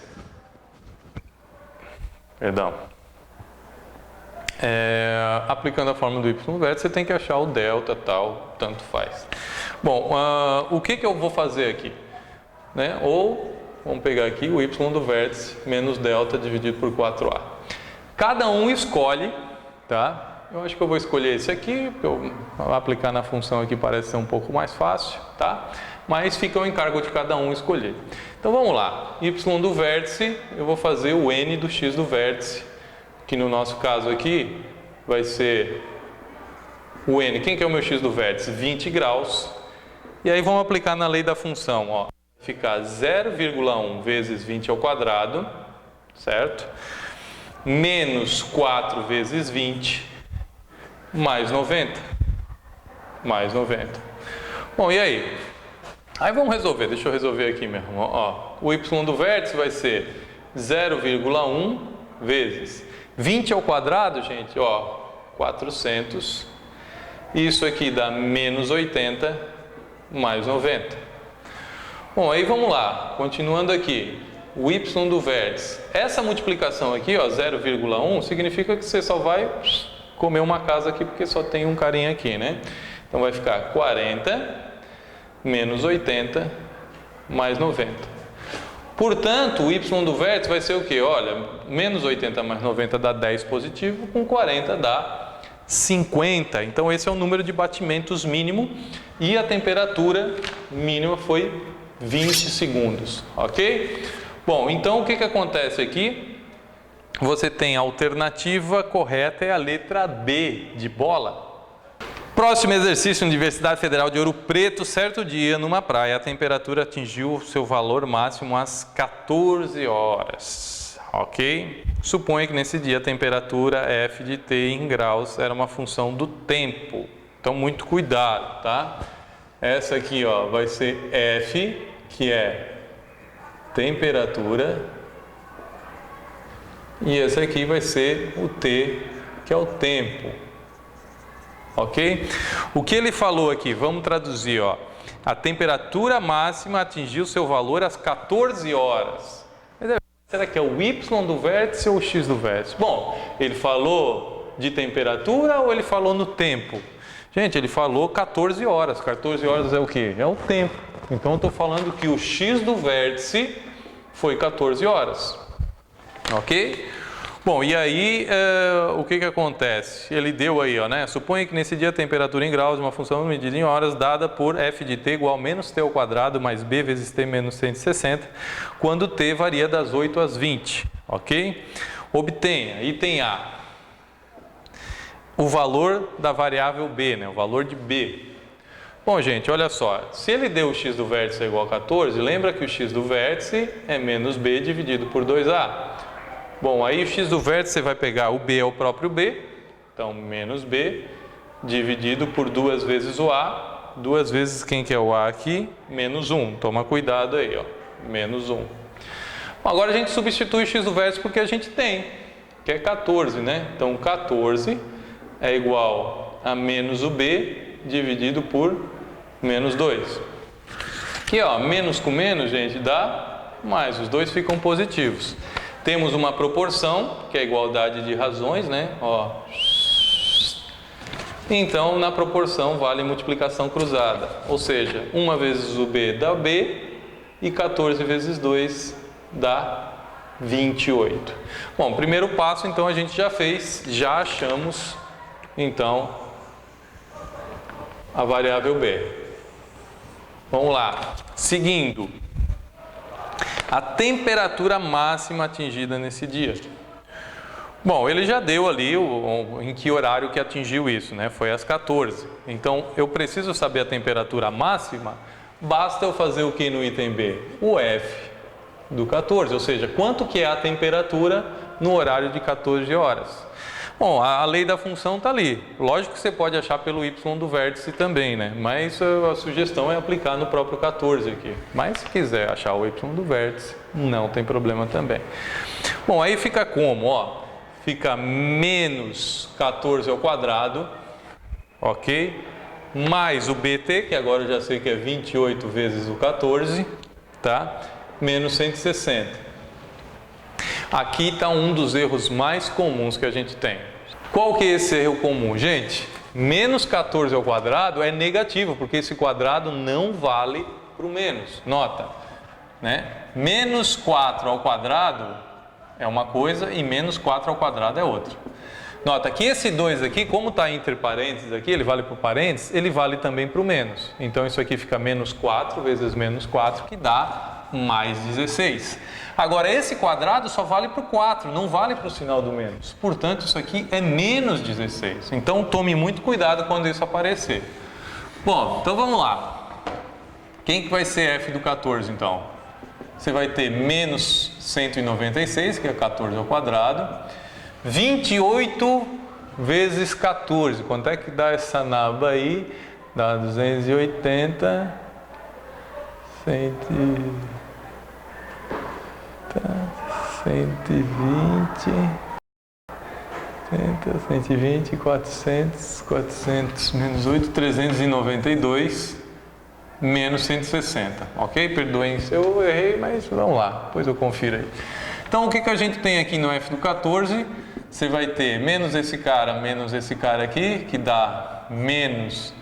Aplicando a fórmula do Y do vértice, você tem que achar o delta, tal, tanto faz. Bom, o que eu vou fazer aqui? Né? Ou, vamos pegar aqui o Y do vértice menos delta dividido por 4A. Cada um escolhe, tá? Eu acho que eu vou escolher esse aqui, porque eu aplicar na função aqui parece ser um pouco mais fácil, tá? Mas fica ao encargo de cada um escolher. Então vamos lá, Y do vértice, eu vou fazer o N do X do vértice, que no nosso caso aqui vai ser o N. Quem que é o meu X do vértice? 20 graus. E aí vamos aplicar na lei da função, ó. Vai ficar 0,1 vezes 20 ao quadrado, certo? Menos 4 vezes 20, mais 90. Mais 90. Bom, e aí? Aí vamos resolver, deixa eu resolver aqui mesmo. Ó, o Y do vértice vai ser 0,1 vezes 20 ao quadrado, gente, ó, 400. Isso aqui dá menos 80 mais 90. Bom, aí vamos lá, continuando aqui. O Y do vértice. Essa multiplicação aqui, ó, 0,1, significa que você só vai comer uma casa aqui, porque só tem um carinha aqui, né? Então vai ficar 40 menos 80 mais 90. Portanto, o Y do vértice vai ser o quê? Olha, menos 80 mais 90 dá 10 positivo, com 40 dá 50. Então esse é o número de batimentos mínimo e a temperatura mínima foi 20 segundos, ok? Bom, então o que acontece aqui? você tem a alternativa correta, é a letra B de bola. Próximo exercício, Universidade Federal de Ouro Preto. Certo dia, numa praia, a temperatura atingiu seu valor máximo às 14 horas. Ok? Suponha que nesse dia a temperatura f de t em graus era uma função do tempo. Então, muito cuidado, tá? Essa aqui, ó, vai ser f, que é temperatura. E essa aqui vai ser o t, que é o tempo. Ok? O que ele falou aqui, vamos traduzir, ó. A temperatura máxima atingiu seu valor às 14 horas. Será que é o y do vértice ou o x do vértice? Bom, ele falou de temperatura ou ele falou no tempo? Gente, ele falou 14 horas. 14 horas é o quê? É o tempo. Então eu estou falando que o x do vértice foi 14 horas. Ok? Bom, e aí o que acontece? Ele deu aí, ó, né? Suponha que nesse dia a temperatura em graus de uma função medida em horas dada por f de t igual a menos t ao quadrado mais b vezes t menos 160, quando t varia das 8 às 20, ok? Obtenha, item A, o valor da variável b, né? O valor de b. Bom, gente, olha só, se ele deu o x do vértice igual a 14, lembra que o x do vértice é menos b dividido por 2a. Bom, aí o x do vértice você vai pegar o b é o próprio b, então menos b dividido por 2 vezes o a, 2 vezes quem que é o a aqui? Menos 1, toma cuidado aí, ó, menos 1. Bom, agora a gente substitui o x do vértice porque a gente tem, que é 14, né? Então 14 é igual a menos o b dividido por menos 2. Aqui, ó, menos com menos, gente, dá mais, os dois ficam positivos. Temos uma proporção, que é a igualdade de razões, né? Ó. Então, na proporção vale multiplicação cruzada. Ou seja, 1 vezes o b dá b e 14 vezes 2 dá 28. Bom, primeiro passo, então, a gente já fez, já achamos, então, a variável b. Vamos lá. Seguindo. A temperatura máxima atingida nesse dia. Bom, ele já deu ali em que horário que atingiu isso, né? Foi às 14. Então, eu preciso saber a temperatura máxima, basta eu fazer o que no item B? O F do 14, ou seja, quanto que é a temperatura no horário de 14 horas. Bom, a lei da função está ali. Lógico que você pode achar pelo y do vértice também, né? Mas a sugestão é aplicar no próprio 14 aqui. Mas se quiser achar o y do vértice, não tem problema também. Bom, aí fica como? Ó, fica menos 14 ao quadrado, ok? Mais o bt, que agora eu já sei que é 28 vezes o 14, tá? Menos 160. Aqui está um dos erros mais comuns que a gente tem. Qual que é esse erro comum? Gente, menos 14 ao quadrado é negativo, porque esse quadrado não vale para o menos. Nota, né? Menos 4 ao quadrado é uma coisa e menos 4 ao quadrado é outra. Nota que esse 2 aqui, como está entre parênteses aqui, ele vale para o parênteses, ele vale também para o menos. Então isso aqui fica menos 4 vezes menos 4, que dá mais 16. Agora, esse quadrado só vale para o 4, não vale para o sinal do menos. Portanto, isso aqui é menos 16. Então, tome muito cuidado quando isso aparecer. Bom, então vamos lá. Quem que vai ser f do 14, então? Você vai ter menos 196, que é 14 ao quadrado. 28 vezes 14. Quanto é que dá essa naba aí? Dá 280. 120, 400 menos 8, 392, menos 160, ok? Perdoem se eu errei, mas vamos lá, depois eu confiro aí. Então, o que a gente tem aqui no f do 14? Você vai ter menos esse cara aqui, que dá menos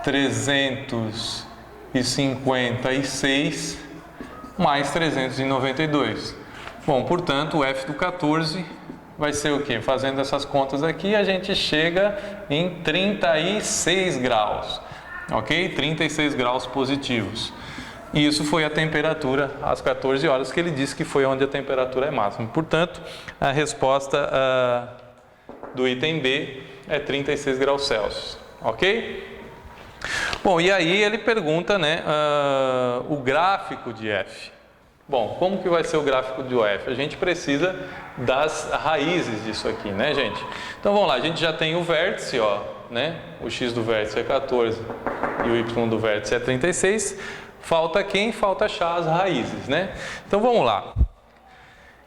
356, mais 392. Bom, portanto, o f do 14 vai ser o quê? Fazendo essas contas aqui, a gente chega em 36 graus, ok? 36 graus positivos. E isso foi a temperatura às 14 horas, que ele disse que foi onde a temperatura é máxima. Portanto, a resposta do item B é 36 graus Celsius, ok? Bom, e aí ele pergunta, né, o gráfico de F. Bom, como que vai ser o gráfico de F? A gente precisa das raízes disso aqui, né, gente? Então vamos lá, a gente já tem o vértice, ó, né? O x do vértice é 14 e o y do vértice é 36. Falta quem? Falta achar as raízes, né? Então vamos lá.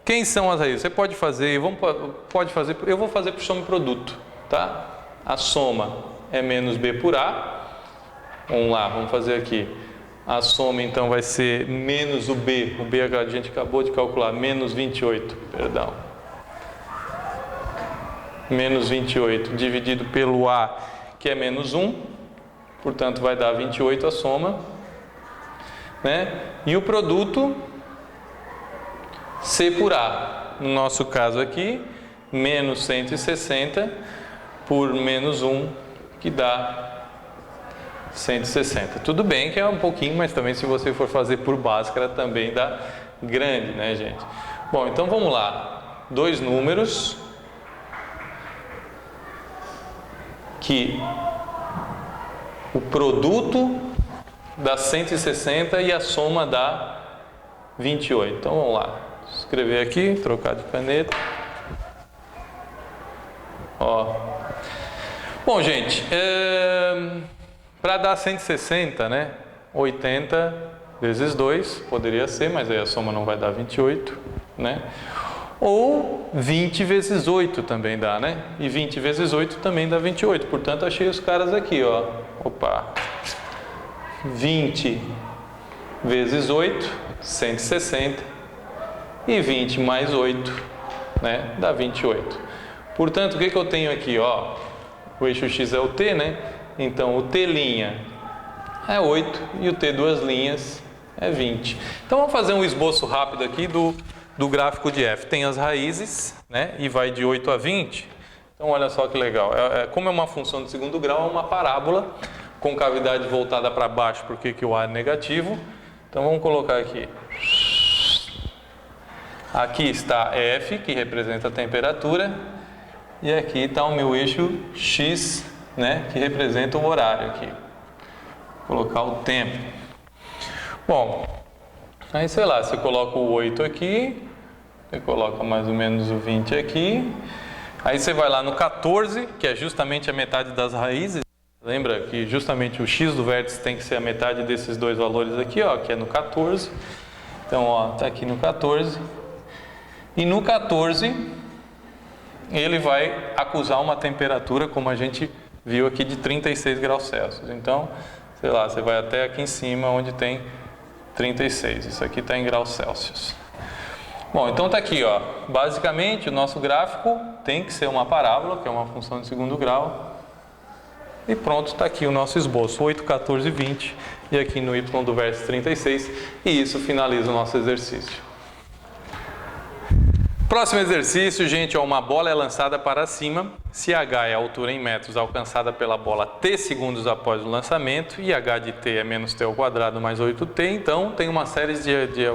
Quem são as raízes? Você pode fazer, eu vou fazer por soma e produto, tá? A soma é menos b por a. Vamos lá, vamos fazer aqui. A soma então vai ser menos o b a gente acabou de calcular, menos 28, perdão. Menos 28 dividido pelo a, que é menos 1, portanto vai dar 28 a soma, né? E o produto, c por a, no nosso caso aqui, menos 160 por menos 1, que dá 160. Tudo bem que é um pouquinho, mas também se você for fazer por Bhaskara também dá grande, né, gente? Bom, então vamos lá. Dois números que o produto dá 160 e a soma dá 28. Então vamos lá. Vou escrever aqui, trocar de caneta. Ó. Bom, gente, para dar 160, né? 80 vezes 2, poderia ser, mas aí a soma não vai dar 28, né? Ou 20 vezes 8 também dá, né? E 20 vezes 8 também dá 28. Portanto, achei os caras aqui, ó. Opa! 20 vezes 8, 160. E 20 mais 8, né? Dá 28. Portanto, o que eu tenho aqui, ó? O eixo x é o t, né? Então, o t' é 8 e o t duas linhas é 20. Então, vamos fazer um esboço rápido aqui do gráfico de F. Tem as raízes, né? E vai de 8 a 20. Então, olha só que legal. Como é uma função de segundo grau, é uma parábola com cavidade voltada para baixo, porque que o A é negativo. Então, vamos colocar aqui. Aqui está F, que representa a temperatura. E aqui está o meu eixo X, né, que representa o horário aqui. Vou colocar o tempo. Bom, aí sei lá, você coloca o 8 aqui, você coloca mais ou menos o 20 aqui. Aí você vai lá no 14, que é justamente a metade das raízes. Lembra que justamente o x do vértice tem que ser a metade desses dois valores aqui, ó, que é no 14. Então, ó, tá aqui no 14. E no 14, ele vai acusar uma temperatura, como a gente viu aqui, de 36 graus Celsius. Então, sei lá, você vai até aqui em cima, onde tem 36. Isso aqui está em graus Celsius. Bom, então tá aqui, ó. Basicamente, o nosso gráfico tem que ser uma parábola, que é uma função de segundo grau. E pronto, está aqui o nosso esboço, 8, 14, 20. E aqui no y do vértice 36. E isso finaliza o nosso exercício. Próximo exercício, gente, ó, uma bola é lançada para cima, se h é a altura em metros alcançada pela bola t segundos após o lançamento e h de t é menos t ao quadrado mais 8t, então tem uma série de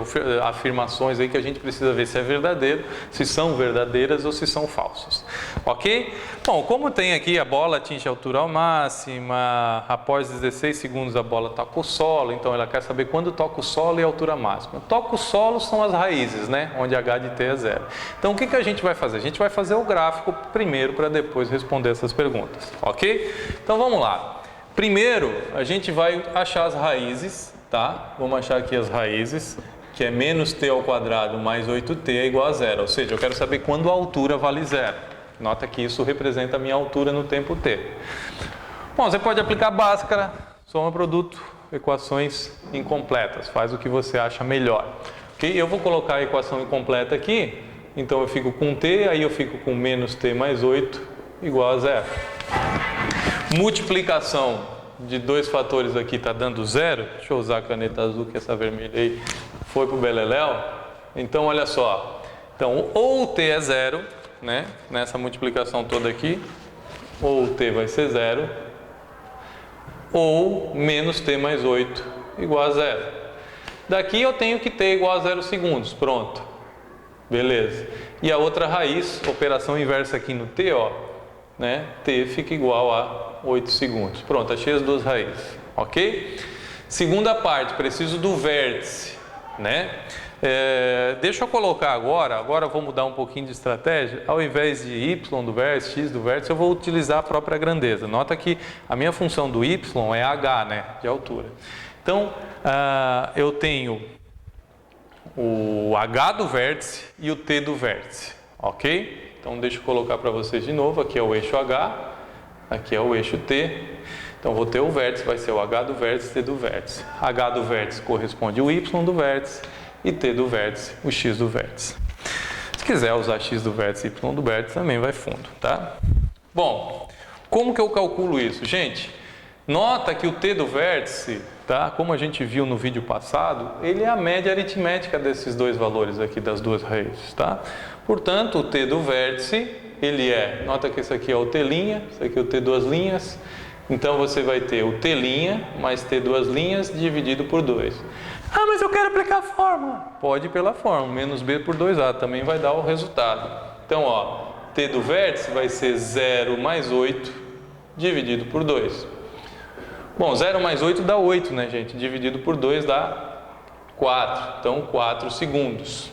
afirmações aí que a gente precisa ver se é verdadeiro, se são verdadeiras ou se são falsas, ok? Bom, como tem aqui a bola atinge a altura máxima, após 16 segundos a bola toca o solo, então ela quer saber quando toca o solo e a altura máxima. Toca o solo são as raízes, né? Onde h de t é 0. Então, o que a gente vai fazer? A gente vai fazer o gráfico primeiro para depois responder essas perguntas, ok? Então, vamos lá. Primeiro, a gente vai achar as raízes, tá? Vamos achar aqui as raízes, que é menos t ao quadrado mais 8t é igual a 0. Ou seja, eu quero saber quando a altura vale 0. Nota que isso representa a minha altura no tempo t. Bom, você pode aplicar Bhaskara, soma produto, equações incompletas. Faz o que você acha melhor. Ok? Eu vou colocar a equação incompleta aqui. Então eu fico com t, aí eu fico com menos t mais 8 igual a 0. Multiplicação de dois fatores aqui está dando 0. Deixa eu usar a caneta azul, que essa vermelha aí foi para o beleléu. Então olha só. Então ou t é 0, né? Nessa multiplicação toda aqui, ou t vai ser 0, ou menos t mais 8 igual a 0. Daqui eu tenho que t igual a 0 segundos, pronto. Beleza. E a outra raiz, operação inversa aqui no t, ó, né? T fica igual a 8 segundos. Pronto, achei as duas raízes, ok? Segunda parte, preciso do vértice, né? Deixa eu colocar agora eu vou mudar um pouquinho de estratégia. Ao invés de y do vértice, x do vértice, eu vou utilizar a própria grandeza. Nota que a minha função do y é h, né? De altura. Então, eu tenho o h do vértice e o t do vértice, ok? Então, deixa eu colocar para vocês de novo. Aqui é o eixo h, aqui é o eixo t. Então, vou ter o vértice, vai ser o h do vértice e t do vértice. h do vértice corresponde ao y do vértice e t do vértice, o x do vértice. Se quiser usar x do vértice e y do vértice, também vai fundo, tá? Bom, como que eu calculo isso? Gente, nota que o t do vértice, tá? Como a gente viu no vídeo passado, ele é a média aritmética desses dois valores aqui, das duas raízes, tá? Portanto, o t do vértice, ele nota que esse aqui é o t', esse aqui é o t duas linhas. Então, você vai ter o t' mais t duas linhas dividido por 2. Ah, mas eu quero aplicar a fórmula. Pode ir pela fórmula, menos b por 2a, também vai dar o resultado. Então, ó, t do vértice vai ser 0 mais 8 dividido por 2. Bom, 0 mais 8 dá 8, né, gente? Dividido por 2 dá 4. Então, 4 segundos.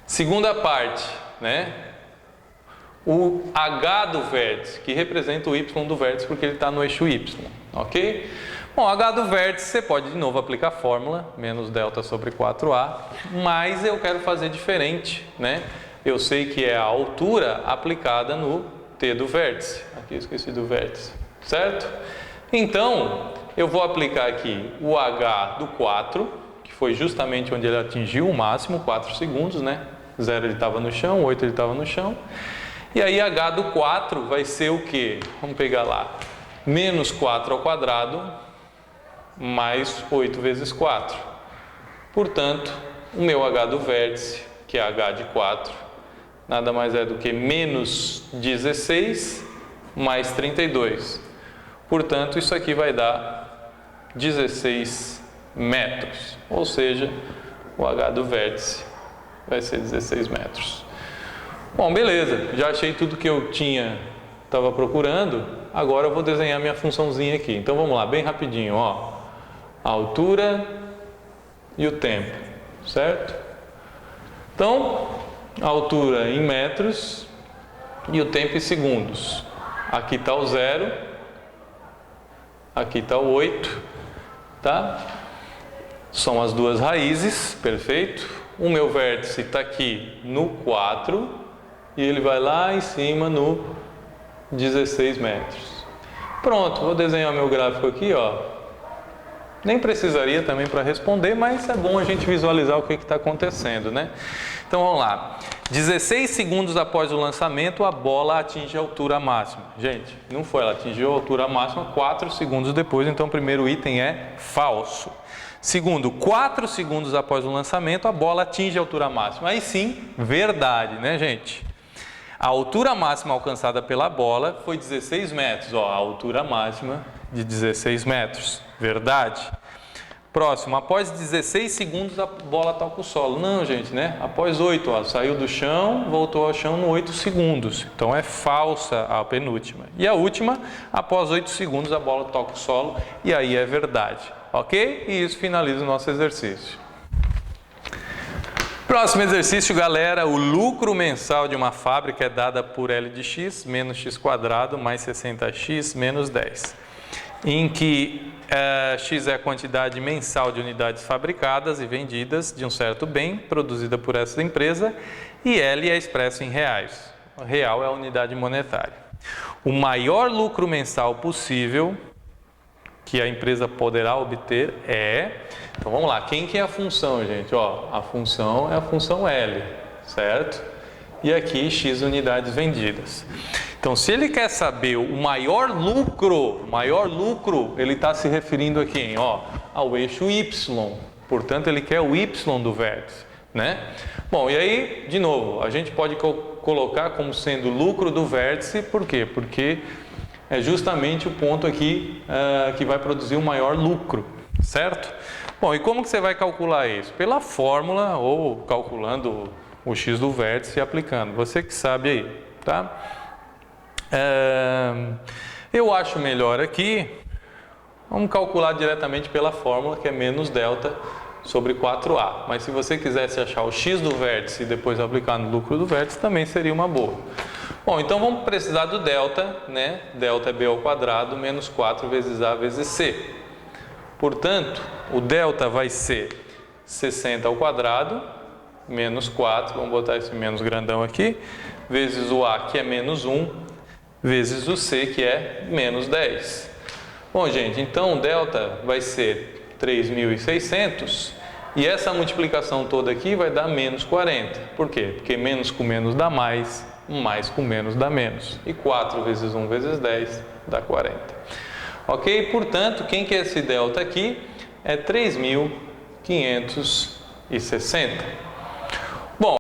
Segunda parte, né? O h do vértice, que representa o y do vértice, porque ele está no eixo y, ok? Bom, h do vértice, você pode de novo aplicar a fórmula, menos delta sobre 4a, mas eu quero fazer diferente, né? Eu sei que é a altura aplicada no t do vértice. Aqui eu esqueci do vértice, certo? Então, eu vou aplicar aqui o h do 4, que foi justamente onde ele atingiu o máximo, 4 segundos, né? 0 ele estava no chão, 8 ele estava no chão. E aí h do 4 vai ser o quê? Vamos pegar lá. Menos 4 ao quadrado mais 8 vezes 4. Portanto, o meu h do vértice, que é h de 4, nada mais é do que menos 16 mais 32. Portanto, isso aqui vai dar 16 metros. Ou seja, o h do vértice vai ser 16 metros. Bom, beleza, já achei tudo que eu estava procurando, agora eu vou desenhar minha funçãozinha aqui. Então vamos lá, bem rapidinho, ó. A altura e o tempo, certo? Então, a altura em metros e o tempo em segundos. Aqui está o 0, aqui está o 8, tá? São as duas raízes, perfeito? O meu vértice está aqui no 4 e ele vai lá em cima no 16 metros. Pronto, vou desenhar meu gráfico aqui, ó. Nem precisaria também para responder, mas é bom a gente visualizar o que está acontecendo, né? Então vamos lá. 16 segundos após o lançamento, a bola atinge a altura máxima. Gente, não foi, ela atingiu a altura máxima 4 segundos depois, então o primeiro item é falso. Segundo, 4 segundos após o lançamento, a bola atinge a altura máxima. Aí sim, verdade, né, gente? A altura máxima alcançada pela bola foi 16 metros. Ó, a altura máxima de 16 metros. Verdade. Próximo, após 16 segundos a bola toca o solo. Não, gente, né? Após 8, ó, saiu do chão, voltou ao chão no 8 segundos. Então é falsa a penúltima. E a última, após 8 segundos a bola toca o solo e aí é verdade. Ok? E isso finaliza o nosso exercício. Próximo exercício, galera, o lucro mensal de uma fábrica é dada por L de x menos x quadrado mais 60x menos 10, em que x é a quantidade mensal de unidades fabricadas e vendidas de um certo bem produzida por essa empresa e L é expresso em reais. O real é a unidade monetária. O maior lucro mensal possível que a empresa poderá obter então vamos lá, quem que é a função, gente? Ó, a função é a função L, certo? E aqui x unidades vendidas. Então, se ele quer saber o maior lucro, ele está se referindo a quem? Ó, ao eixo y. Portanto, ele quer o y do vértice, né? Bom, e aí, de novo, a gente pode colocar como sendo lucro do vértice, por quê? Porque é justamente o ponto aqui que vai produzir o maior lucro, certo? Bom, e como que você vai calcular isso? Pela fórmula ou calculando o x do vértice e aplicando. Você que sabe aí, tá? Eu acho melhor aqui, vamos calcular diretamente pela fórmula, que é menos delta sobre 4a. Mas se você quisesse achar o x do vértice e depois aplicar no lucro do vértice, também seria uma boa. Bom, então vamos precisar do delta, né? Delta é b ao quadrado menos 4 vezes a vezes c. Portanto, o delta vai ser 60 ao quadrado menos 4, vamos botar esse menos grandão aqui, vezes o a, que é menos 1, vezes o c, que é menos 10. Bom, gente, então o delta vai ser 3.600 e essa multiplicação toda aqui vai dar menos 40. Por quê? Porque menos com menos dá mais, mais com menos dá menos. E 4 vezes 1 vezes 10 dá 40. Ok? Portanto, quem que é esse delta aqui? É 3.560. Bom,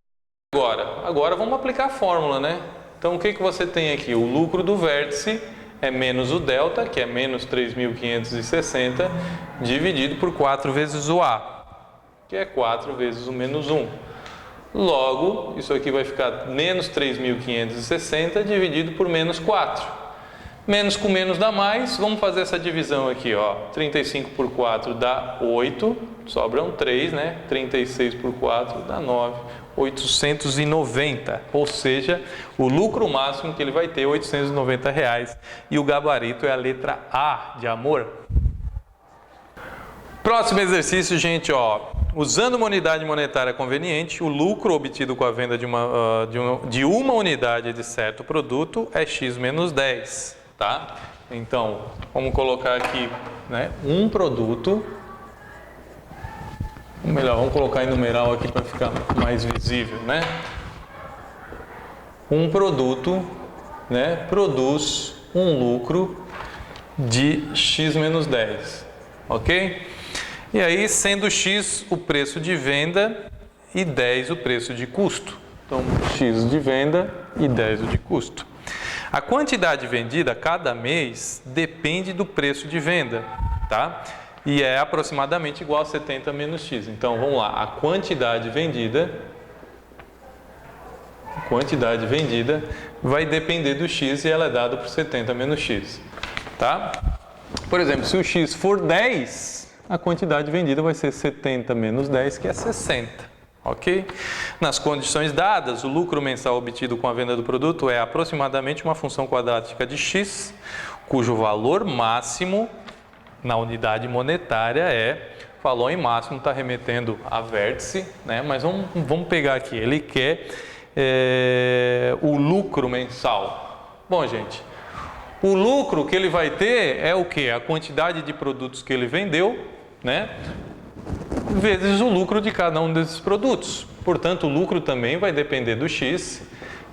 agora vamos aplicar a fórmula, né? Então, o que você tem aqui? O lucro do vértice é menos o delta, que é menos 3.560, dividido por 4 vezes o a, que é 4 vezes o menos 1. Logo, isso aqui vai ficar menos 3.560 dividido por menos 4. Menos com menos dá mais, vamos fazer essa divisão aqui, ó. 35 por 4 dá 8, sobram 3, né? 36 por 4 dá 9, 890. Ou seja, o lucro máximo que ele vai ter é R$ 890 reais, e o gabarito é a letra A de amor. Próximo exercício, gente, ó. Usando uma unidade monetária conveniente, o lucro obtido com a venda de uma unidade de certo produto é x menos 10. Tá? Então, vamos colocar aqui, né, um produto. Melhor, vamos colocar em numeral aqui para ficar mais visível, né? Um produto, né, produz um lucro de x menos 10, ok? E aí, sendo x o preço de venda e 10 o preço de custo. Então, x de venda e 10 o de custo. A quantidade vendida cada mês depende do preço de venda, tá? E é aproximadamente igual a 70 menos x. Então, vamos lá. A quantidade vendida vai depender do x e ela é dada por 70 menos x, tá? Por exemplo, se o x for 10, a quantidade vendida vai ser 70 menos 10, que é 60. Ok? Nas condições dadas, o lucro mensal obtido com a venda do produto é aproximadamente uma função quadrática de x, cujo valor máximo na unidade monetária falou em máximo, está remetendo a vértice, né? Mas vamos pegar aqui, ele quer o lucro mensal. Bom, gente, o lucro que ele vai ter é o quê? A quantidade de produtos que ele vendeu, né? Vezes o lucro de cada um desses produtos. Portanto, o lucro também vai depender do x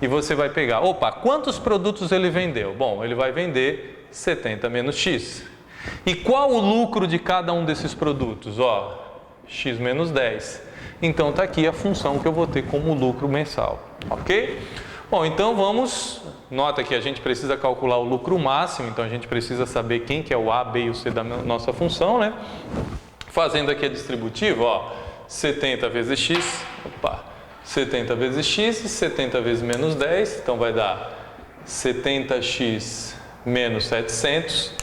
e você vai pegar, quantos produtos ele vendeu? Bom, ele vai vender 70 menos x. E qual o lucro de cada um desses produtos? X menos 10. Então, está aqui a função que eu vou ter como lucro mensal, ok? Bom, então nota que a gente precisa calcular o lucro máximo, então a gente precisa saber quem que é o A, B e o C da nossa função, né? Fazendo aqui a distributiva, 70 vezes x, 70 vezes x e 70 vezes menos 10, então vai dar 70x menos 700.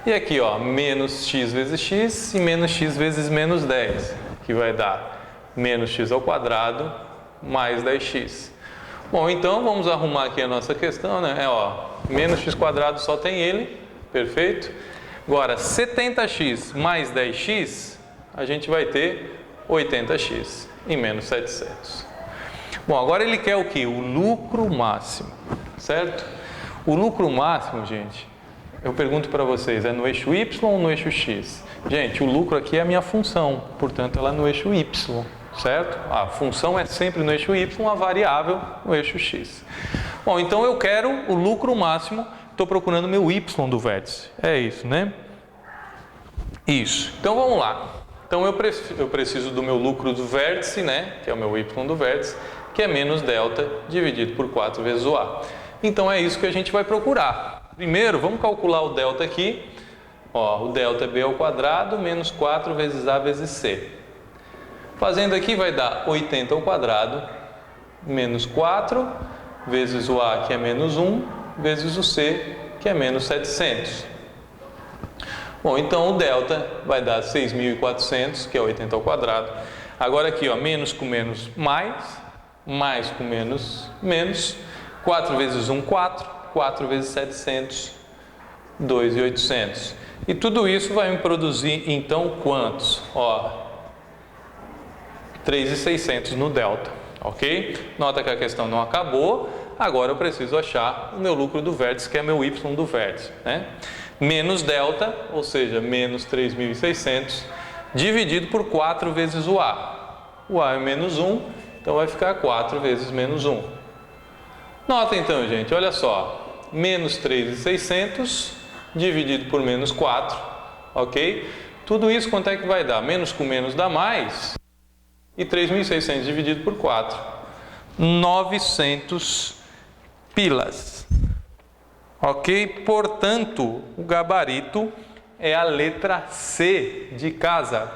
E aqui, menos x vezes x e menos x vezes menos 10, que vai dar menos x ao quadrado mais 10x. Bom, então vamos arrumar aqui a nossa questão, né? Menos x quadrado só tem ele, perfeito? Agora, 70x mais 10x, a gente vai ter 80x e menos 700. Bom, agora ele quer o quê? O lucro máximo, certo? O lucro máximo, gente, eu pergunto para vocês, é no eixo y ou no eixo x? Gente, o lucro aqui é a minha função, portanto ela é no eixo y, certo? A função é sempre no eixo y, a variável no eixo x. Bom, então eu quero o lucro máximo, estou procurando meu y do vértice. É isso, né? Isso. Então vamos lá. Então eu preciso do meu lucro do vértice, né? Que é o meu y do vértice, que é menos delta dividido por 4 vezes o a. Então é isso que a gente vai procurar. Primeiro, vamos calcular o delta aqui. Ó, o delta é B ao quadrado menos 4 vezes A vezes C. Fazendo aqui vai dar 80 ao quadrado menos 4 vezes o A, que é menos 1, vezes o C, que é menos 700. Bom, então o delta vai dar 6.400, que é 80 ao quadrado. Agora aqui, ó, menos com menos mais com menos, menos. 4 vezes 1, 4. 4 vezes 700, 2.800. E tudo isso vai me produzir, então, quantos? Ó, 3.600 no delta, ok? Nota que a questão não acabou. Agora eu preciso achar o meu lucro do vértice, que é meu y do vértice, né? Menos delta, ou seja, menos 3.600, dividido por 4 vezes o A. O A é menos 1, então vai ficar 4 vezes menos 1. Nota então, gente, olha só, menos 3.600 dividido por menos 4, ok? Tudo isso quanto é que vai dar? Menos com menos dá mais, e 3.600 dividido por 4, 900 pilas. Ok? Portanto, o gabarito é a letra C de casa.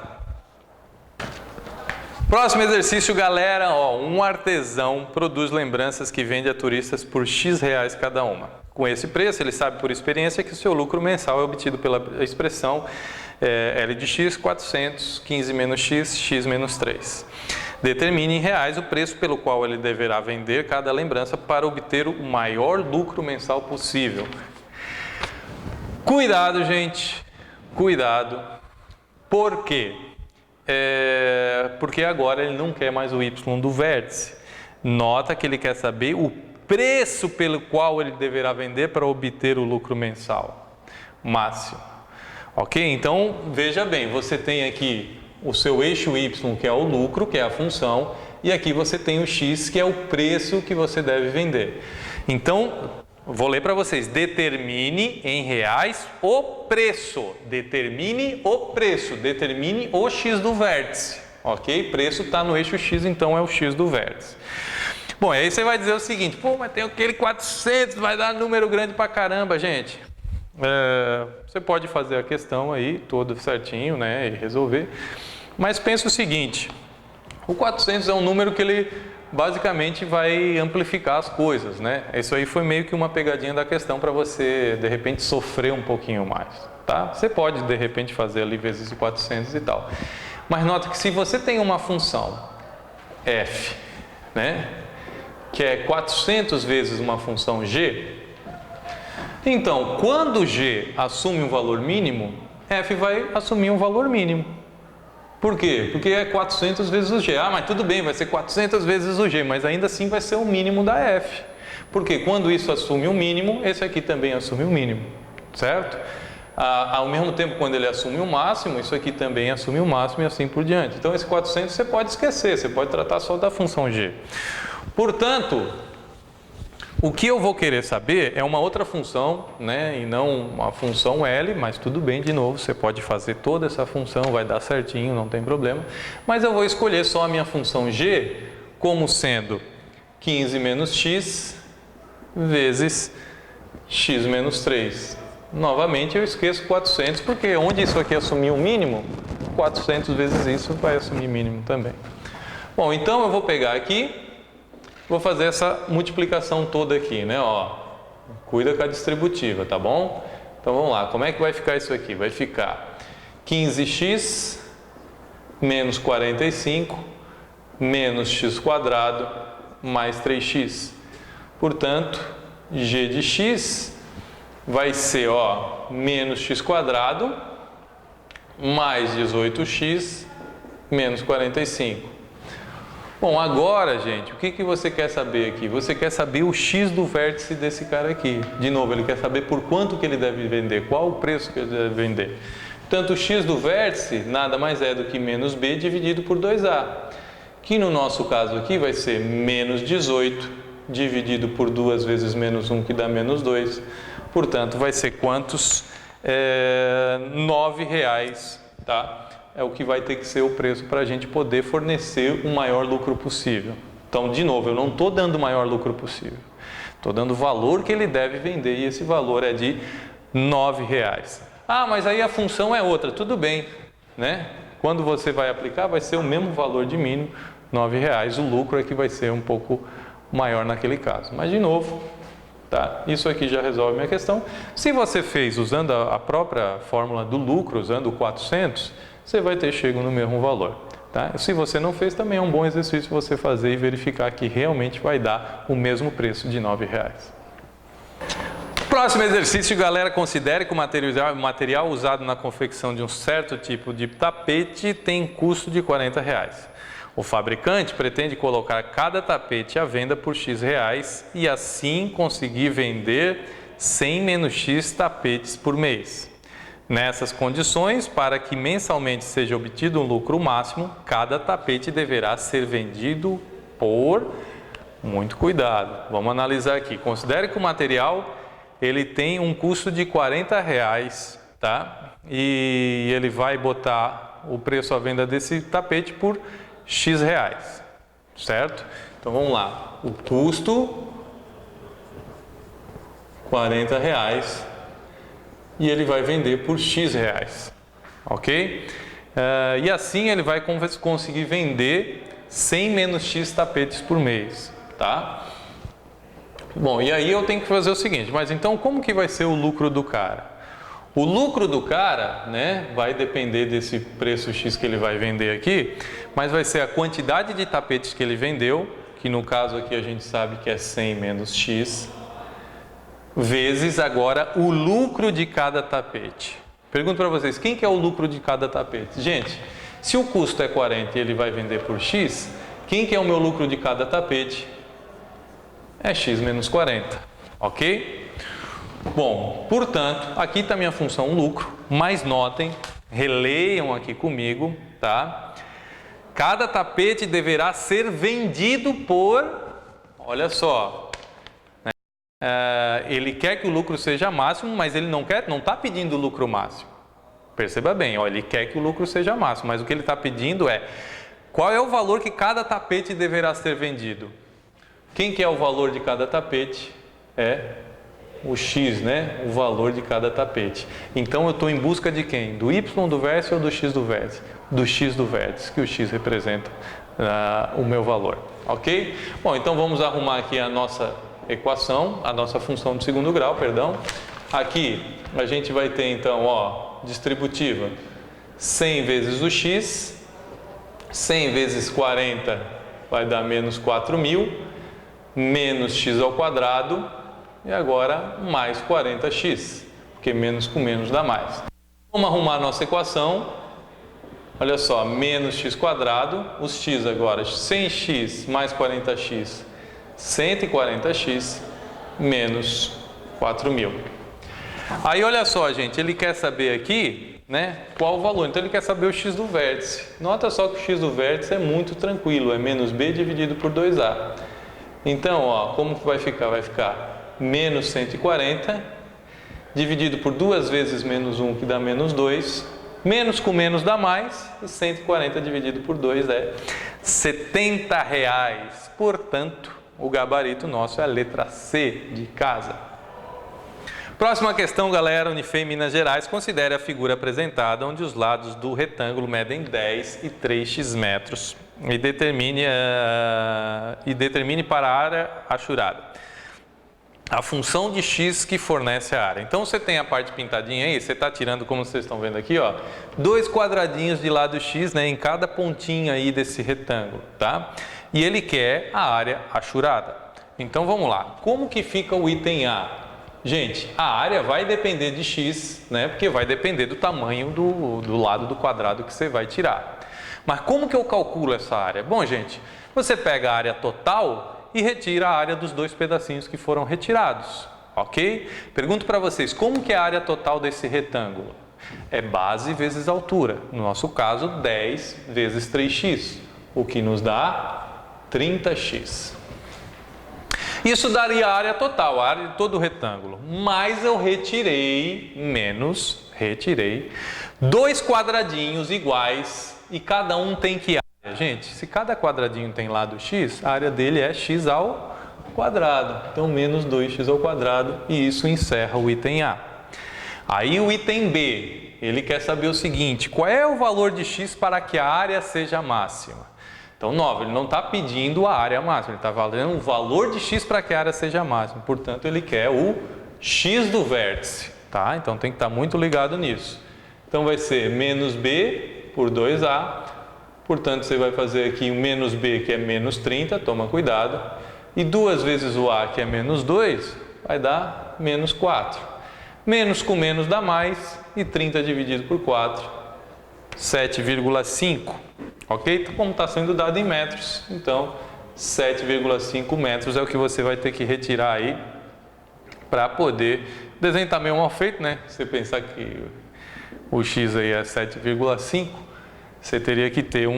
Próximo exercício, galera. Ó, um artesão produz lembranças que vende a turistas por X reais cada uma. Com esse preço, ele sabe por experiência que o seu lucro mensal é obtido pela expressão L de X, 400, 15 menos X, X menos 3. Determine em reais o preço pelo qual ele deverá vender cada lembrança para obter o maior lucro mensal possível. Cuidado, gente, cuidado. Por quê? Porque agora ele não quer mais o y do vértice. Nota que ele quer saber o preço pelo qual ele deverá vender para obter o lucro mensal máximo. Ok? Então, veja bem, você tem aqui o seu eixo y, que é o lucro, que é a função, e aqui você tem o x, que é o preço que você deve vender. Então, vou ler para vocês. Determine em reais o preço. Determine o preço. Determine o x do vértice. Ok? Preço está no eixo x, então é o x do vértice. Bom, aí você vai dizer o seguinte: pô, mas tem aquele 400, vai dar número grande pra caramba, gente. Você pode fazer a questão aí toda certinho, né, e resolver. Mas pensa o seguinte: o 400 é um número que ele basicamente vai amplificar as coisas, né? Isso aí foi meio que uma pegadinha da questão para você, de repente, sofrer um pouquinho mais, tá? Você pode, de repente, fazer ali vezes 400 e tal. Mas nota que se você tem uma função f, né, que é 400 vezes uma função g, então, quando g assume um valor mínimo, f vai assumir um valor mínimo. Por quê? Porque é 400 vezes o g. Ah, mas tudo bem, vai ser 400 vezes o g, mas ainda assim vai ser o mínimo da f. Porque quando isso assume o mínimo, esse aqui também assume o mínimo, certo? Ao mesmo tempo, quando ele assume o máximo, isso aqui também assume o máximo e assim por diante. Então, esse 400 você pode esquecer, você pode tratar só da função g. Portanto, o que eu vou querer saber é uma outra função, né, e não uma função L, mas tudo bem, de novo, você pode fazer toda essa função, vai dar certinho, não tem problema. Mas eu vou escolher só a minha função g como sendo 15 menos x vezes x menos 3. Novamente eu esqueço 400, porque onde isso aqui assumir o mínimo, 400 vezes isso vai assumir mínimo também. Bom, então eu vou pegar aqui, vou fazer essa multiplicação toda aqui, né? Ó, cuida com a distributiva, tá bom? Então vamos lá, como é que vai ficar isso aqui? Vai ficar 15x menos 45 menos x quadrado mais 3x. Portanto, g de x vai ser, ó, menos x quadrado mais 18x menos 45. Bom, agora, gente, o que você quer saber aqui? Você quer saber o x do vértice desse cara aqui. De novo, ele quer saber por quanto que ele deve vender, qual o preço que ele deve vender. Portanto, o x do vértice nada mais é do que menos b dividido por 2a, que no nosso caso aqui vai ser menos 18 dividido por 2 vezes menos 1, que dá menos 2. Portanto, vai ser quantos? R$9, tá? É o que vai ter que ser o preço para a gente poder fornecer o maior lucro possível. Então, de novo, eu não estou dando o maior lucro possível. Estou dando o valor que ele deve vender e esse valor é de R$9. Ah, mas aí a função é outra. Tudo bem, né? Quando você vai aplicar, vai ser o mesmo valor de mínimo, R$9. O lucro é que vai ser um pouco maior naquele caso. Mas, de novo, tá? Isso aqui já resolve a minha questão. Se você fez usando a própria fórmula do lucro, usando o 400, você vai ter chego no mesmo valor. Tá? Se você não fez, também é um bom exercício você fazer e verificar que realmente vai dar o mesmo preço de R$9. Próximo exercício, galera, considere que o material usado na confecção de um certo tipo de tapete tem custo de R$40. O fabricante pretende colocar cada tapete à venda por X reais e assim conseguir vender 100 menos X tapetes por mês. Nessas condições, para que mensalmente seja obtido um lucro máximo, cada tapete deverá ser vendido por... Muito cuidado, vamos analisar aqui. Considere que o material ele tem um custo de R$40, tá? E ele vai botar o preço à venda desse tapete por X reais, certo? Então vamos lá, o custo R$40 e ele vai vender por X reais, ok? E assim ele vai conseguir vender 100 menos X tapetes por mês, tá? Bom, e aí eu tenho que fazer o seguinte, mas então como que vai ser o lucro do cara? O lucro do cara, né, vai depender desse preço X que ele vai vender aqui, mas vai ser a quantidade de tapetes que ele vendeu, que no caso aqui a gente sabe que é 100 menos X, vezes agora o lucro de cada tapete. Pergunto para vocês, quem que é o lucro de cada tapete? Gente, se o custo é 40 e ele vai vender por X, quem que é o meu lucro de cada tapete? É X menos 40, ok? Bom, portanto, aqui está a minha função lucro, mas notem, releiam aqui comigo, tá? Cada tapete deverá ser vendido por, olha só, né? Ele quer que o lucro seja máximo, mas ele não está pedindo o lucro máximo. Perceba bem, ó, ele quer que o lucro seja máximo, mas o que ele está pedindo é, qual é o valor que cada tapete deverá ser vendido? Quem que é o valor de cada tapete? É o X, né? O valor de cada tapete. Então eu estou em busca de quem? Do Y do vértice ou do X do vértice? Do X do vértice, que o X representa o meu valor, ok? Bom, então vamos arrumar aqui a nossa equação, a nossa função de segundo grau, perdão. Aqui a gente vai ter então, ó, distributiva 100 vezes o X, 100 vezes 40 vai dar menos 4.000, menos x ao quadrado e agora mais 40x, porque menos com menos dá mais. Vamos arrumar a nossa equação. Olha só, menos x quadrado, os x agora, 100x mais 40x, 140x, menos 4.000. Aí olha só, gente, ele quer saber aqui, né, qual o valor. Então ele quer saber o x do vértice. Nota só que o x do vértice é muito tranquilo, é menos b dividido por 2a. Então, ó, como que vai ficar? Vai ficar menos 140, dividido por 2 vezes menos 1, que dá menos 2. Menos com menos dá mais, e 140 dividido por 2 é R$70. Portanto, o gabarito nosso é a letra C de casa. Próxima questão, galera, Unifem Minas Gerais. Considere a figura apresentada onde os lados do retângulo medem 10 e 3x metros e determine para a área achurada a função de x que fornece a área. Então você tem a parte pintadinha aí, você está tirando, como vocês estão vendo aqui, ó, 2 quadradinhos de lado x, né, em cada pontinha aí desse retângulo, tá? E ele quer a área achurada. Então vamos lá, como que fica o item A? Gente, a área vai depender de x, né, porque vai depender do tamanho do lado do quadrado que você vai tirar. Mas como que eu calculo essa área? Bom, gente, você pega a área total e retira a área dos 2 pedacinhos que foram retirados, ok? Pergunto para vocês, como que é a área total desse retângulo? É base vezes altura, no nosso caso 10 vezes 3x, o que nos dá 30x. Isso daria a área total, a área de todo o retângulo, mas eu retirei 2 quadradinhos iguais e cada um tem que área? Gente, se cada quadradinho tem lado x, a área dele é x ao quadrado. Então, menos 2x ao quadrado, e isso encerra o item A. Aí o item B, ele quer saber o seguinte, qual é o valor de x para que a área seja máxima? Então, 9, ele não está pedindo a área máxima, ele está valendo o valor de x para que a área seja máxima. Portanto, ele quer o x do vértice, tá? Então, tem que estar muito ligado nisso. Então, vai ser menos b por 2a. Portanto, você vai fazer aqui o menos b, que é menos 30, toma cuidado. E 2 vezes o a, que é menos 2, vai dar menos 4. Menos com menos dá mais, e 30 dividido por 4, 7,5. Ok? Então, como está sendo dado em metros, então 7,5 metros é o que você vai ter que retirar aí para poder desenhar também mal feito, né? Se você pensar que o x aí é 7,5, você teria que ter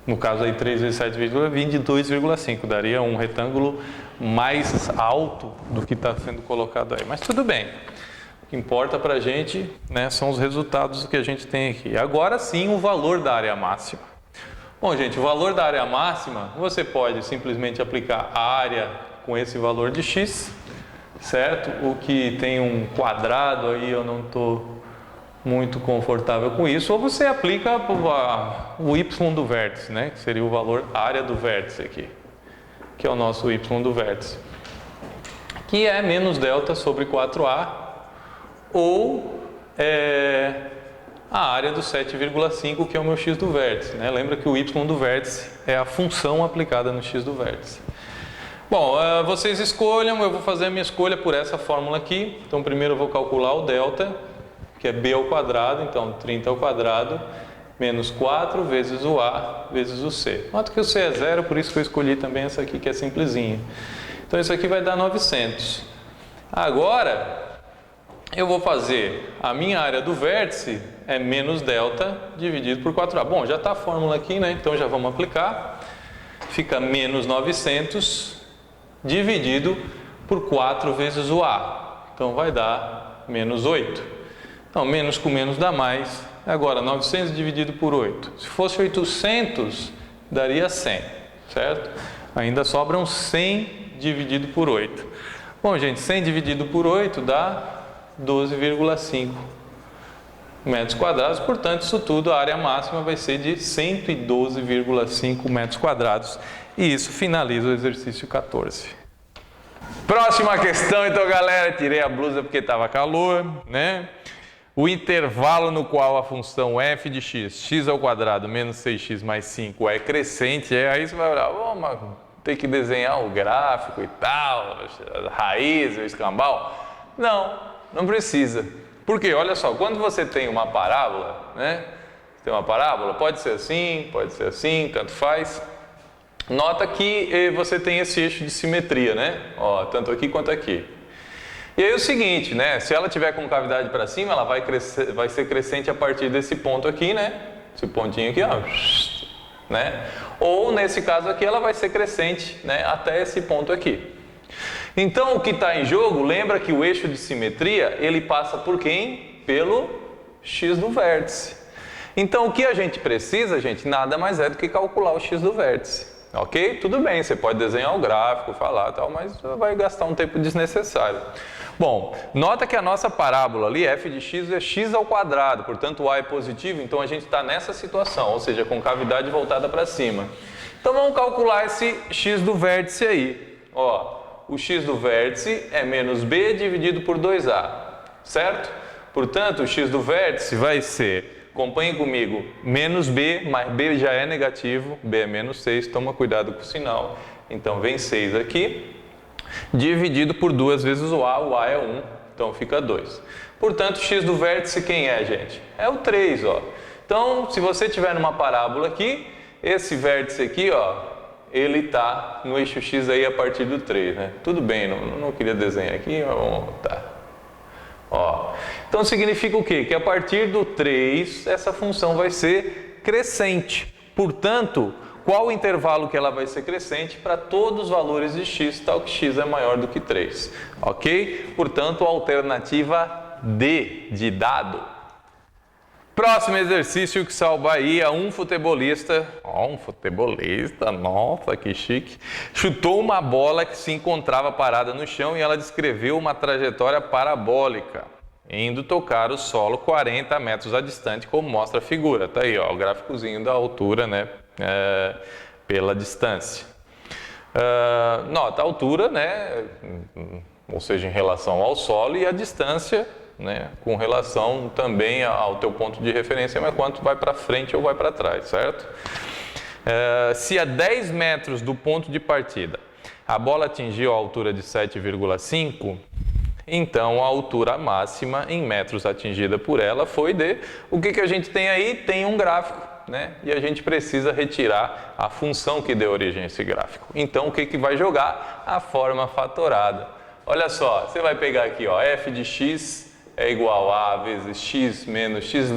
no caso aí 3 vezes 7,20 de 2,5, daria um retângulo mais alto do que está sendo colocado aí, mas tudo bem. O que importa para a gente, né, são os resultados que a gente tem aqui. Agora sim, o valor da área máxima. Bom, gente, o valor da área máxima, você pode simplesmente aplicar a área com esse valor de x, certo? O que tem um quadrado aí, eu não estou muito confortável com isso. Ou você aplica o y do vértice, né, que seria o valor área do vértice aqui, que é o nosso y do vértice, que é menos delta sobre 4a, ou a área do 7,5, que é o meu x do vértice, né? Lembra que o y do vértice é a função aplicada no x do vértice. Bom, vocês escolham, eu vou fazer a minha escolha por essa fórmula aqui. Então, primeiro eu vou calcular o delta, que é b ao quadrado, então 30 ao quadrado, menos 4 vezes o a vezes o c. Nota que o c é zero, por isso que eu escolhi também essa aqui, que é simplesinha. Então, isso aqui vai dar 900. Agora, eu vou fazer a minha área do vértice é menos delta dividido por 4a. Bom, já está a fórmula aqui, né? Então já vamos aplicar. Fica menos 900 dividido por 4 vezes o a. Então vai dar menos 8. Então, menos com menos dá mais. Agora, 900 dividido por 8. Se fosse 800, daria 100, certo? Ainda sobram 100 dividido por 8. Bom, gente, 100 dividido por 8 dá 12,5 metros quadrados, portanto, isso tudo, a área máxima vai ser de 112,5 metros quadrados. E isso finaliza o exercício 14. Próxima questão, então, galera, tirei a blusa porque estava calor, né? O intervalo no qual a função f de x, x ao quadrado menos 6x mais 5 é crescente, aí você vai olhar, mas tem que desenhar o gráfico e tal, a raiz, o escambau. Não precisa. Porque, olha só, quando você tem uma parábola, né? Tem uma parábola, pode ser assim, tanto faz. Nota que você tem esse eixo de simetria, né? Ó, tanto aqui quanto aqui. E aí é o seguinte, né? Se ela tiver concavidade para cima, ela vai ser crescente a partir desse ponto aqui, né? Esse pontinho aqui, ó. Né? Ou, nesse caso aqui, ela vai ser crescente, né? Até esse ponto aqui. Então, o que está em jogo, lembra que o eixo de simetria, ele passa por quem? Pelo x do vértice. Então, o que a gente precisa, gente, nada mais é do que calcular o x do vértice. Ok? Tudo bem, você pode desenhar o gráfico, falar tal, mas vai gastar um tempo desnecessário. Bom, nota que a nossa parábola ali, f de x, é x ao quadrado, portanto o a é positivo, então a gente está nessa situação, ou seja, com cavidade voltada para cima. Então, vamos calcular esse x do vértice aí. Ó, o x do vértice é menos b dividido por 2a, certo? Portanto, o x do vértice vai ser, acompanhe comigo, menos b, mas b já é negativo, b é menos 6, toma cuidado com o sinal. Então, vem 6 aqui, dividido por 2 vezes o a é 1, então fica 2. Portanto, o x do vértice quem é, gente? É o 3, ó. Então, se você tiver numa parábola aqui, esse vértice aqui, ó, ele está no eixo x aí a partir do 3, né? Tudo bem, não queria desenhar aqui, mas vamos botar. Ó, então significa o quê? Que a partir do 3, essa função vai ser crescente. Portanto, qual o intervalo que ela vai ser crescente? Para todos os valores de x, tal que x é maior do que 3. Ok? Portanto, a alternativa D de dado. Próximo exercício que sal Bahia, um futebolista, nossa que chique, chutou uma bola que se encontrava parada no chão e ela descreveu uma trajetória parabólica, indo tocar o solo 40 metros a distante, como mostra a figura. Tá aí, ó, o gráficozinho da altura, né, pela distância. Nota a altura, né, ou seja, em relação ao solo, e a distância, né, com relação também ao teu ponto de referência, mas quanto vai para frente ou vai para trás, certo? Se a 10 metros do ponto de partida a bola atingiu a altura de 7,5, então a altura máxima em metros atingida por ela foi de... O que a gente tem aí? Tem um gráfico, né? E a gente precisa retirar a função que deu origem a esse gráfico. Então o que vai jogar? A forma fatorada. Olha só, você vai pegar aqui, ó, f de x é igual a vezes x menos x',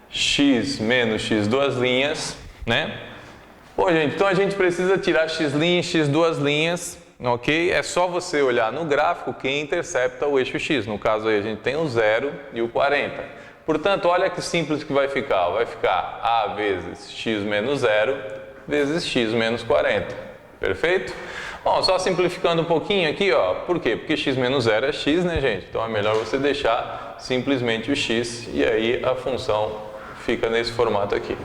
x menos x duas linhas, né? Bom, gente, então a gente precisa tirar x' e x duas linhas, ok? É só você olhar no gráfico quem intercepta o eixo x. No caso aí a gente tem o 0 e o 40. Portanto, olha que simples que vai ficar. Vai ficar a vezes x menos 0 vezes x menos 40. Perfeito? Bom, só simplificando um pouquinho aqui, ó. Por quê? Porque x menos 0 é x, né, gente? Então é melhor você deixar simplesmente o x e aí a função fica nesse formato aqui.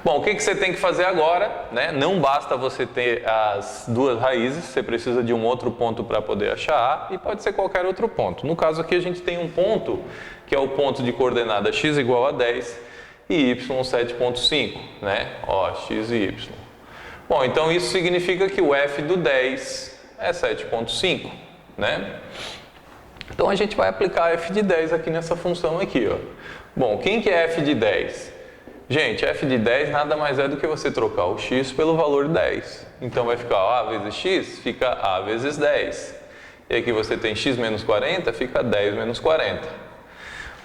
Bom, o que você tem que fazer agora, né? Não basta você ter as duas raízes, você precisa de um outro ponto para poder achar A e pode ser qualquer outro ponto. No caso aqui a gente tem um ponto que é o ponto de coordenada x igual a 10 e y 7,5, né? Ó, x e y. Bom, então isso significa que o f do 10 é 7,5, né? Então a gente vai aplicar f de 10 aqui nessa função aqui, ó. Bom, quem que é f de 10? Gente, f de 10 nada mais é do que você trocar o x pelo valor 10. Então vai ficar a vezes x, fica a vezes 10. E aqui você tem x menos 40, fica 10 menos 40.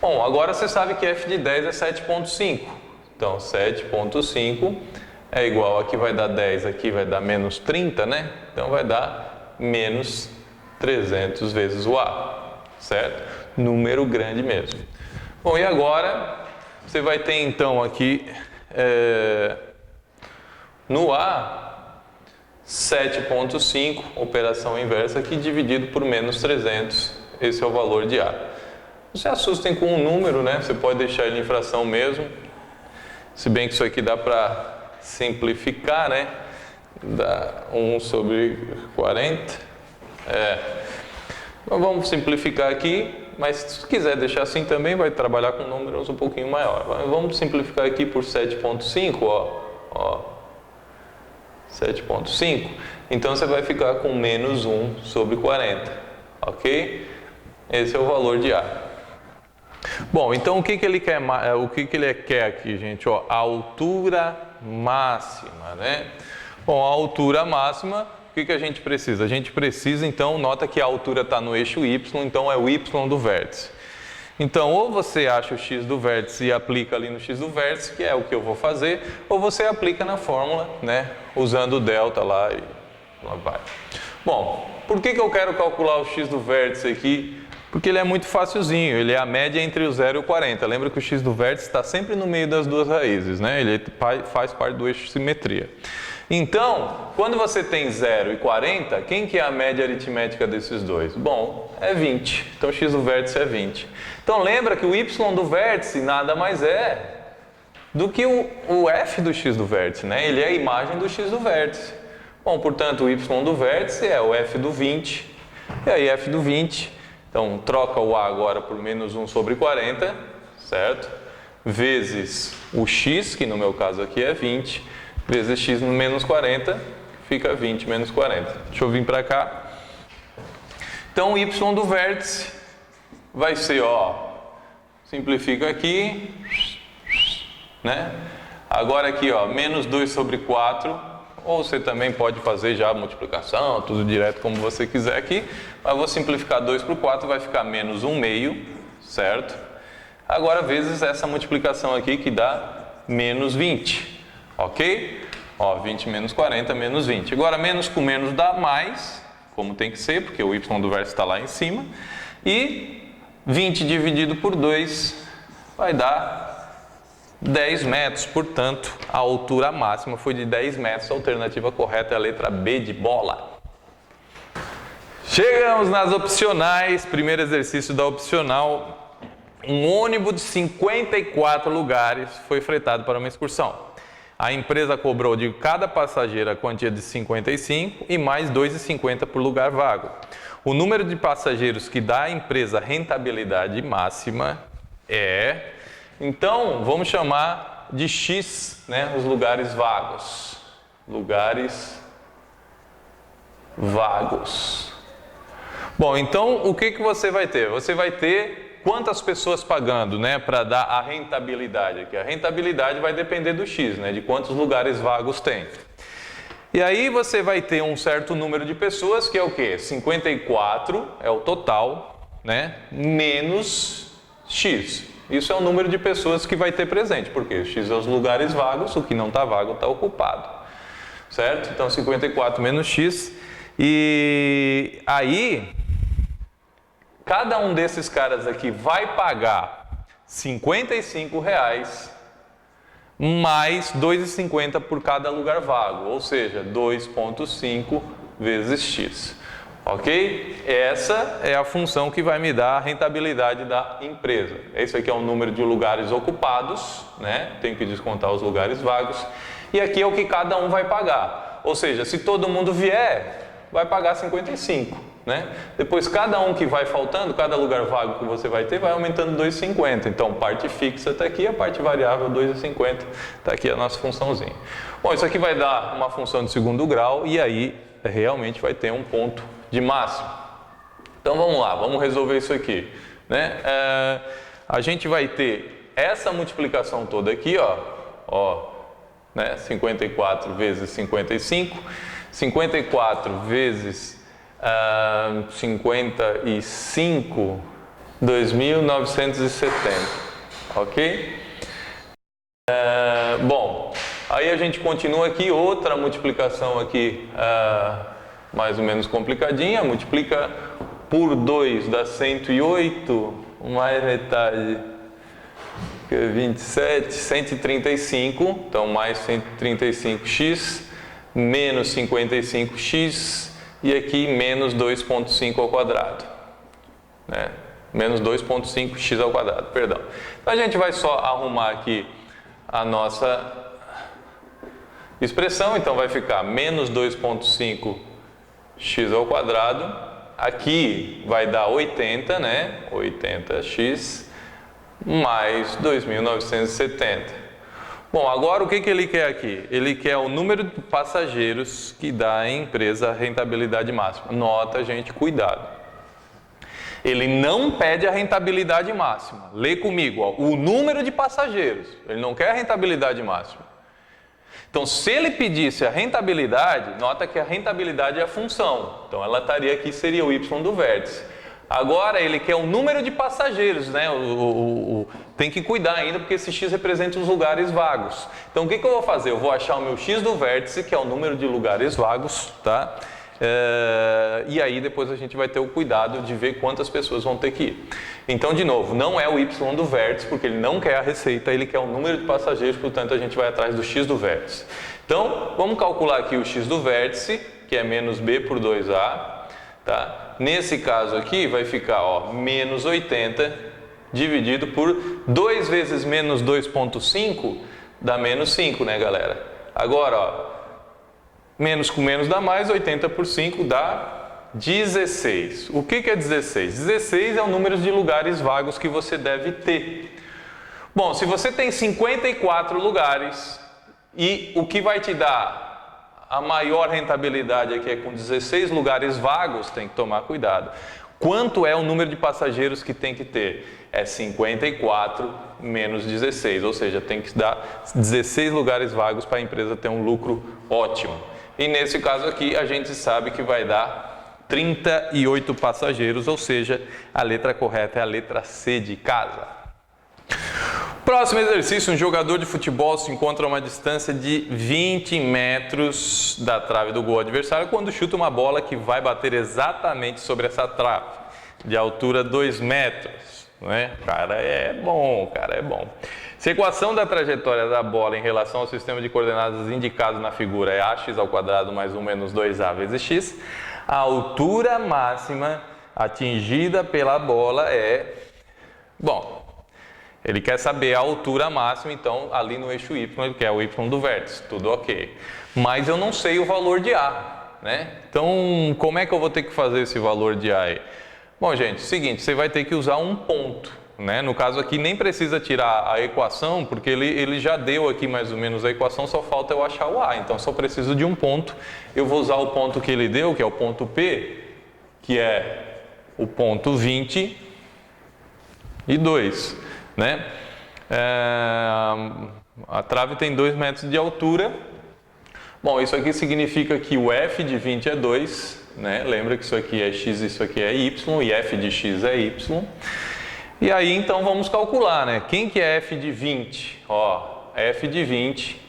Bom, agora você sabe que f de 10 é 7,5. Então 7,5 é igual, aqui vai dar 10, aqui vai dar menos 30, né? Então vai dar menos 300 vezes o A, certo? Número grande mesmo. Bom, e agora você vai ter então aqui no A 7,5, operação inversa aqui dividido por menos 300, esse é o valor de A. Não se assustem com o número, né? Você pode deixar ele em fração mesmo, se bem que isso aqui dá para simplificar, né? Dá 1 sobre 40. Então vamos simplificar aqui, mas se quiser deixar assim também, vai trabalhar com números um pouquinho maior. Vamos simplificar aqui por 7,5, ó. 7,5. Então você vai ficar com menos 1 sobre 40, ok? Esse é o valor de A. Bom, então o que ele quer, ele quer aqui, gente? Ó, a altura máxima, né? Bom, a altura máxima, o que a gente precisa? A gente precisa, então, nota que a altura está no eixo y, então é o y do vértice. Então, ou você acha o x do vértice e aplica ali no x do vértice, que é o que eu vou fazer, ou você aplica na fórmula, né? Usando o delta lá e lá vai. Bom, por que eu quero calcular o x do vértice aqui? Porque ele é muito facilzinho, ele é a média entre o 0 e o 40. Lembra que o x do vértice está sempre no meio das duas raízes, né? Ele faz parte do eixo simetria. Então, quando você tem 0 e 40, quem que é a média aritmética desses dois? Bom, é 20. Então, o x do vértice é 20. Então, lembra que o y do vértice nada mais é do que o f do x do vértice, né? Ele é a imagem do x do vértice. Bom, portanto, o y do vértice é o f do 20. E aí, f do 20... Então, troca o A agora por menos 1 sobre 40, certo? Vezes o x, que no meu caso aqui é 20, vezes x no menos 40, fica 20 menos 40. Deixa eu vir para cá. Então, o y do vértice vai ser, ó, simplifica aqui, né? Agora aqui, ó, menos 2 sobre 4. Ou você também pode fazer já a multiplicação, tudo direto como você quiser aqui. Mas eu vou simplificar 2 por 4, vai ficar menos 1 meio, certo? Agora vezes essa multiplicação aqui que dá menos 20, ok? Ó, 20 menos 40, menos 20. Agora menos com menos dá mais, como tem que ser, porque o y do vértice está lá em cima. E 20 dividido por 2 vai dar 10 metros, portanto, a altura máxima foi de 10 metros, a alternativa correta é a letra B de bola. Chegamos nas opcionais, primeiro exercício da opcional. Um ônibus de 54 lugares foi fretado para uma excursão. A empresa cobrou de cada passageiro a quantia de 55 e mais 2,50 por lugar vago. O número de passageiros que dá à empresa rentabilidade máxima é... Então, vamos chamar de X, né, os lugares vagos. Lugares vagos. Bom, então, o que você vai ter? Você vai ter quantas pessoas pagando, né, para dar a rentabilidade aqui. A rentabilidade vai depender do X, né, de quantos lugares vagos tem. E aí você vai ter um certo número de pessoas, que é o quê? 54 é o total, né, menos X. Isso é o número de pessoas que vai ter presente, porque X é os lugares vagos, o que não está vago está ocupado, certo? Então 54 menos X, e aí cada um desses caras aqui vai pagar R$55 mais 2,50 por cada lugar vago, ou seja, 2,5 vezes X. Ok? Essa é a função que vai me dar a rentabilidade da empresa. Esse aqui é o número de lugares ocupados, né? Tem que descontar os lugares vagos. E aqui é o que cada um vai pagar. Ou seja, se todo mundo vier, vai pagar 55, né? Depois, cada um que vai faltando, cada lugar vago que você vai ter, vai aumentando 2,50. Então, parte fixa está aqui, a parte variável 2,50 está aqui a nossa funçãozinha. Bom, isso aqui vai dar uma função de segundo grau e aí realmente vai ter um ponto de máximo. Então vamos lá, vamos resolver isso aqui, né? A gente vai ter essa multiplicação toda aqui, ó, né? 54 vezes 55, 54 vezes 55, 2.970, ok? Bom, aí a gente continua aqui, outra multiplicação aqui, mais ou menos complicadinha, multiplica por 2 dá 108, mais metade, que é 27, 135, então mais 135x, menos 55x, e aqui menos 2,5 ao quadrado, né? Menos 2,5x ao quadrado, perdão. Então a gente vai só arrumar aqui a nossa expressão, então vai ficar menos 2,5 x ao quadrado, aqui vai dar 80, né? 80x mais 2.970. Bom, agora o que ele quer aqui? Ele quer o número de passageiros que dá à empresa rentabilidade máxima. Nota, gente, cuidado. Ele não pede a rentabilidade máxima. Lê comigo, ó, o número de passageiros. Ele não quer a rentabilidade máxima. Então, se ele pedisse a rentabilidade, nota que a rentabilidade é a função. Então, ela estaria aqui, seria o y do vértice. Agora, ele quer o número de passageiros, né? Tem que cuidar ainda, porque esse x representa os lugares vagos. Então, o que eu vou fazer? Eu vou achar o meu x do vértice, que é o número de lugares vagos, tá? E aí, depois a gente vai ter o cuidado de ver quantas pessoas vão ter que ir. Então, de novo, não é o y do vértice, porque ele não quer a receita, ele quer o número de passageiros, portanto, a gente vai atrás do x do vértice. Então, vamos calcular aqui o x do vértice, que é menos b por 2a, tá? Nesse caso aqui, vai ficar, ó, menos 80 dividido por 2 vezes menos 2,5 dá menos 5, né, galera? Agora, ó, menos com menos dá mais, 80 por 5 dá 16. O que é 16? 16 é o número de lugares vagos que você deve ter. Bom, se você tem 54 lugares e o que vai te dar a maior rentabilidade aqui é com 16 lugares vagos, tem que tomar cuidado. Quanto é o número de passageiros que tem que ter? É 54 menos 16, ou seja, tem que dar 16 lugares vagos para a empresa ter um lucro ótimo. E nesse caso aqui, a gente sabe que vai dar 38 passageiros, ou seja, a letra correta é a letra C de casa. Próximo exercício, um jogador de futebol se encontra a uma distância de 20 metros da trave do gol adversário quando chuta uma bola que vai bater exatamente sobre essa trave, de altura 2 metros. Né? Cara, é bom, cara, é bom. Se a equação da trajetória da bola em relação ao sistema de coordenadas indicado na figura é ax ao quadrado mais 1 menos 2a vezes x, a altura máxima atingida pela bola é... Bom, ele quer saber a altura máxima, então ali no eixo y, ele quer o y do vértice, tudo ok. Mas eu não sei o valor de a, né? Então, como é que eu vou ter que fazer esse valor de a aí? Bom, gente, seguinte, você vai ter que usar um ponto, né? No caso aqui nem precisa tirar a equação, porque ele já deu aqui mais ou menos a equação, só falta eu achar o a. Então, só preciso de um ponto. Eu vou usar o ponto que ele deu, que é o ponto P, que é o ponto 22, né? A trave tem 2 metros de altura. Bom, isso aqui significa que o f de 20 é 2, né? Lembra que isso aqui é x, isso aqui é y, e f de x é y. E aí, então, vamos calcular, né? Quem que é f de 20? Ó, f de 20,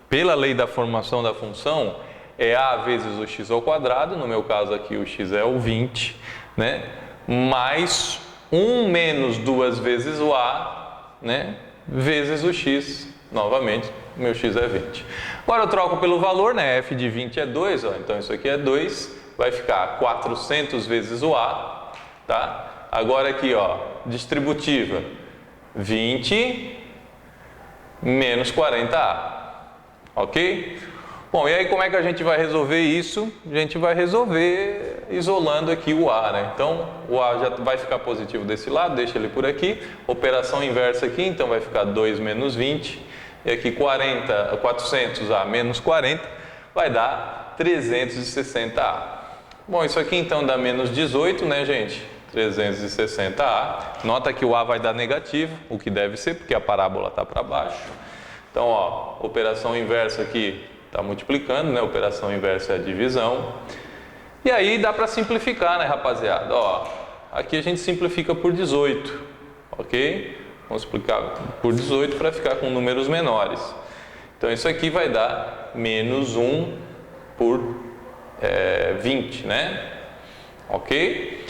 pela lei da formação da função, é a vezes o x ao quadrado, no meu caso aqui o x é o 20, né? Mais 1 menos 2 vezes o a, né? Vezes o x, novamente, meu x é 20. Agora eu troco pelo valor, né? F de 20 é 2, ó, então isso aqui é 2, vai ficar 400 vezes o a, tá? Agora aqui, ó, distributiva, 20 menos 40a, ok? Bom, e aí como é que a gente vai resolver isso? A gente vai resolver isolando aqui o a, né? Então, o a já vai ficar positivo desse lado, deixa ele por aqui. Operação inversa aqui, então vai ficar 2 menos 20. E aqui 400a menos 40 vai dar 360a. Bom, isso aqui então dá menos 18, né, gente? 360a. Nota que o a vai dar negativo, o que deve ser, porque a parábola está para baixo. Então, ó, operação inversa aqui está multiplicando, né? Operação inversa é a divisão. E aí dá para simplificar, né, rapaziada? Ó, aqui a gente simplifica por 18, ok? Vamos explicar por 18 para ficar com números menores. Então, isso aqui vai dar menos 1 por 20, né? Ok?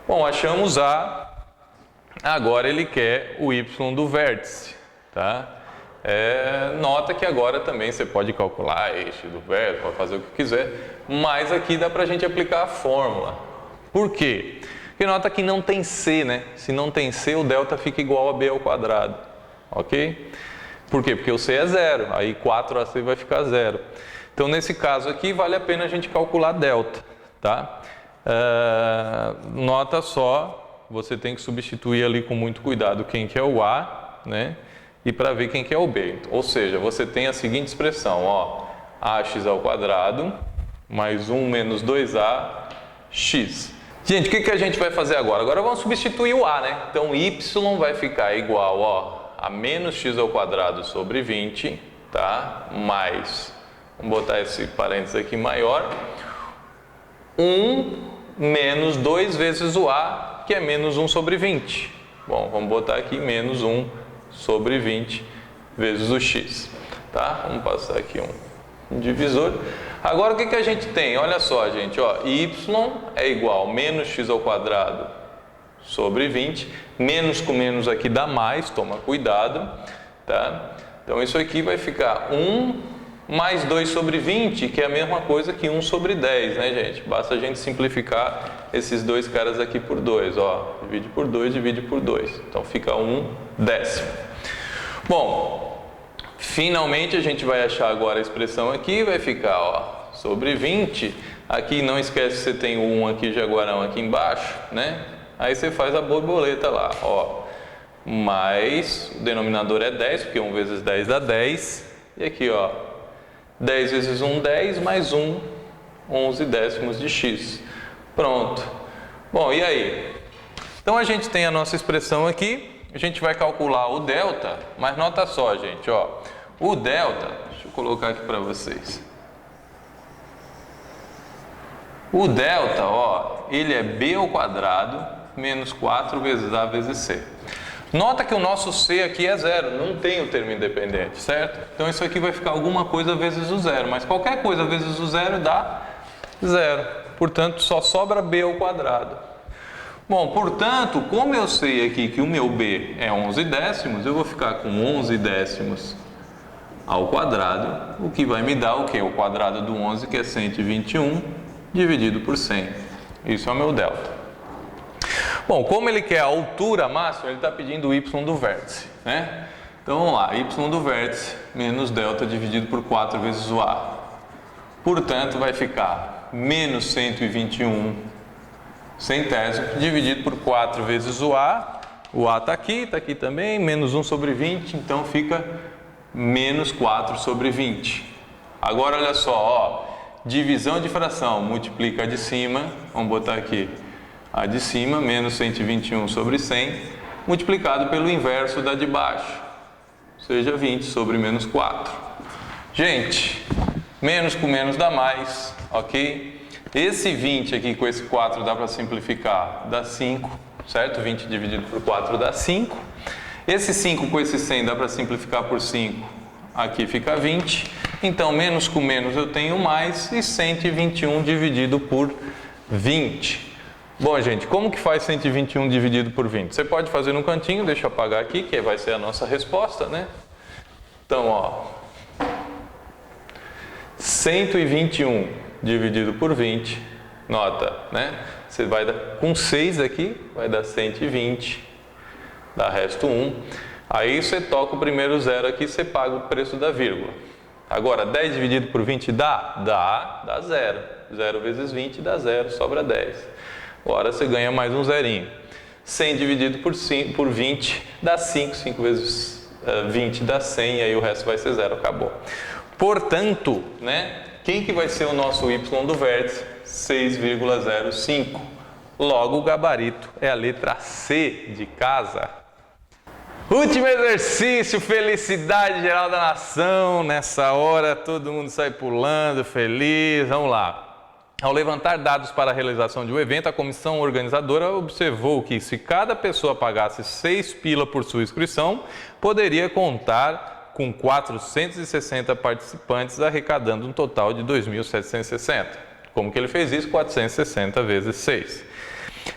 Bom, achamos a. Agora ele quer o y do vértice, tá? Nota que agora também você pode calcular eixo do vértice, pode fazer o que quiser, mas aqui dá para a gente aplicar a fórmula. Por quê? Porque nota que não tem c, né? Se não tem c, o delta fica igual a b ao quadrado, ok? Por quê? Porque o c é 0, aí 4ac vai ficar 0. Então, nesse caso aqui, vale a pena a gente calcular delta, tá? Nota só, você tem que substituir ali com muito cuidado quem que é o a, né? E para ver quem que é o b. Ou seja, você tem a seguinte expressão, ó, ax ao quadrado mais 1 menos 2a x. Gente, o que a gente vai fazer agora? Agora vamos substituir o a, né? Então, y vai ficar igual, ó, a menos x ao quadrado sobre 20, tá? Mais, vamos botar esse parênteses aqui maior, 1 menos 2 vezes o a, que é menos 1 sobre 20. Bom, vamos botar aqui menos 1 sobre 20 vezes o x, tá? Vamos passar aqui um divisor. Agora o que a gente tem? Olha só, gente, ó, y é igual a menos x ao quadrado sobre 20, menos com menos aqui dá mais, toma cuidado, tá? Então isso aqui vai ficar 1 mais 2 sobre 20, que é a mesma coisa que 1 sobre 10, né, gente? Basta a gente simplificar esses dois caras aqui por 2, ó, divide por 2, divide por 2, então fica 1/10. Bom, finalmente a gente vai achar agora a expressão aqui, vai ficar, ó, sobre 20, aqui não esquece que você tem o 1 aqui, jaguarão aqui embaixo, né? Aí você faz a borboleta lá, ó, mais, o denominador é 10, porque 1 vezes 10 dá 10, e aqui, ó, 10 vezes 1, 10, mais 1, 11 décimos de x. Pronto. Bom, e aí? Então a gente tem a nossa expressão aqui, a gente vai calcular o delta, mas nota só, gente, ó, o delta, deixa eu colocar aqui para vocês. O delta, ó, ele é b ao quadrado menos 4 vezes a vezes c. Nota que o nosso c aqui é 0, não tem o termo independente, certo? Então isso aqui vai ficar alguma coisa vezes o 0, mas qualquer coisa vezes o 0 dá 0. Portanto, só sobra b ao quadrado. Bom, portanto, como eu sei aqui que o meu b é 11 décimos, eu vou ficar com 11 décimos ao quadrado, o que vai me dar o quê? O quadrado do 11, que é 121, dividido por 100. Isso é o meu delta. Bom, como ele quer a altura máxima, ele está pedindo o y do vértice, né? Então vamos lá, y do vértice menos delta dividido por 4 vezes o a. Portanto, vai ficar menos 121 centésimos dividido por 4 vezes o a. O a está aqui também, menos 1 sobre 20, então fica menos 4 sobre 20. Agora olha só, ó, divisão de fração, multiplica a de cima, vamos botar aqui a de cima, menos 121 sobre 100, multiplicado pelo inverso da de baixo, ou seja, 20 sobre menos 4. Gente, menos com menos dá mais, ok? Esse 20 aqui com esse 4 dá para simplificar, dá 5, certo? 20 dividido por 4 dá 5. Esse 5 com esse 100 dá para simplificar por 5, aqui fica 20. Então, menos com menos eu tenho mais e 121 dividido por 20. Bom, gente, como que faz 121 dividido por 20? Você pode fazer no cantinho, deixa eu apagar aqui, que vai ser a nossa resposta, né? Então, ó, 121 dividido por 20, nota, né? Você vai dar com 6 aqui, vai dar 120, dá resto 1. Aí você toca o primeiro zero aqui, você paga o preço da vírgula. Agora, 10 dividido por 20 dá? Dá 0. 0 vezes 20 dá 0, sobra 10. Agora você ganha mais um zerinho. 100 dividido por 20 dá 5. 5 vezes 20 dá 100, e aí o resto vai ser 0, acabou. Portanto, né, quem que vai ser o nosso y do vértice? 6,05. Logo, o gabarito é a letra C de casa. Último exercício, felicidade geral da nação. Nessa hora, todo mundo sai pulando, feliz. Vamos lá. Ao levantar dados para a realização de um evento, a comissão organizadora observou que, se cada pessoa pagasse 6 pila por sua inscrição, poderia contar com 460 participantes, arrecadando um total de 2.760. Como que ele fez isso? 460 vezes 6.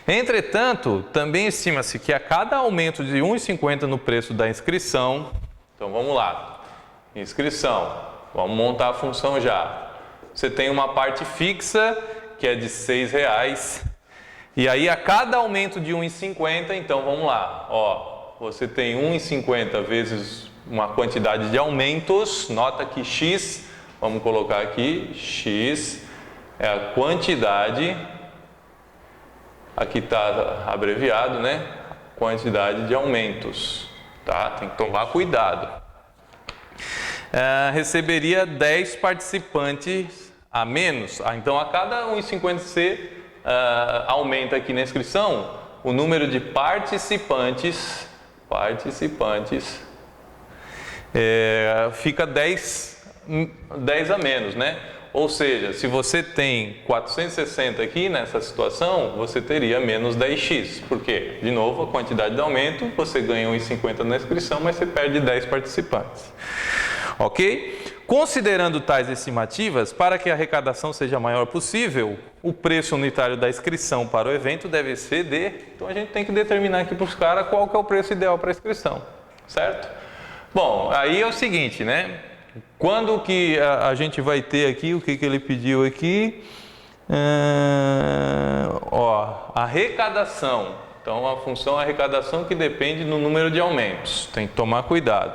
Entretanto, também estima-se que a cada aumento de 1,50 no preço da inscrição, então vamos lá, inscrição, vamos montar a função já. Você tem uma parte fixa, que é de R$6, e aí a cada aumento de 1,50, então vamos lá, ó, você tem 1,50 vezes uma quantidade de aumentos, nota que x, vamos colocar aqui, x é a quantidade, aqui está abreviado, né? Quantidade de aumentos, tá? Tem que tomar cuidado. Receberia 10 participantes a menos. Então, a cada 1,50 você aumenta aqui na inscrição o número de participantes fica 10 a menos, né? Ou seja, se você tem 460 aqui nessa situação, você teria menos 10x. Por quê? De novo, a quantidade de aumento, você ganha 1,50 na inscrição, mas você perde 10 participantes. Ok? Considerando tais estimativas, para que a arrecadação seja a maior possível, o preço unitário da inscrição para o evento deve ser de... Então, a gente tem que determinar aqui para os caras qual que é o preço ideal para a inscrição, certo? Bom, aí é o seguinte, né? Quando que a gente vai ter aqui, o que ele pediu aqui? Arrecadação. Então, a função arrecadação que depende do número de aumentos. Tem que tomar cuidado.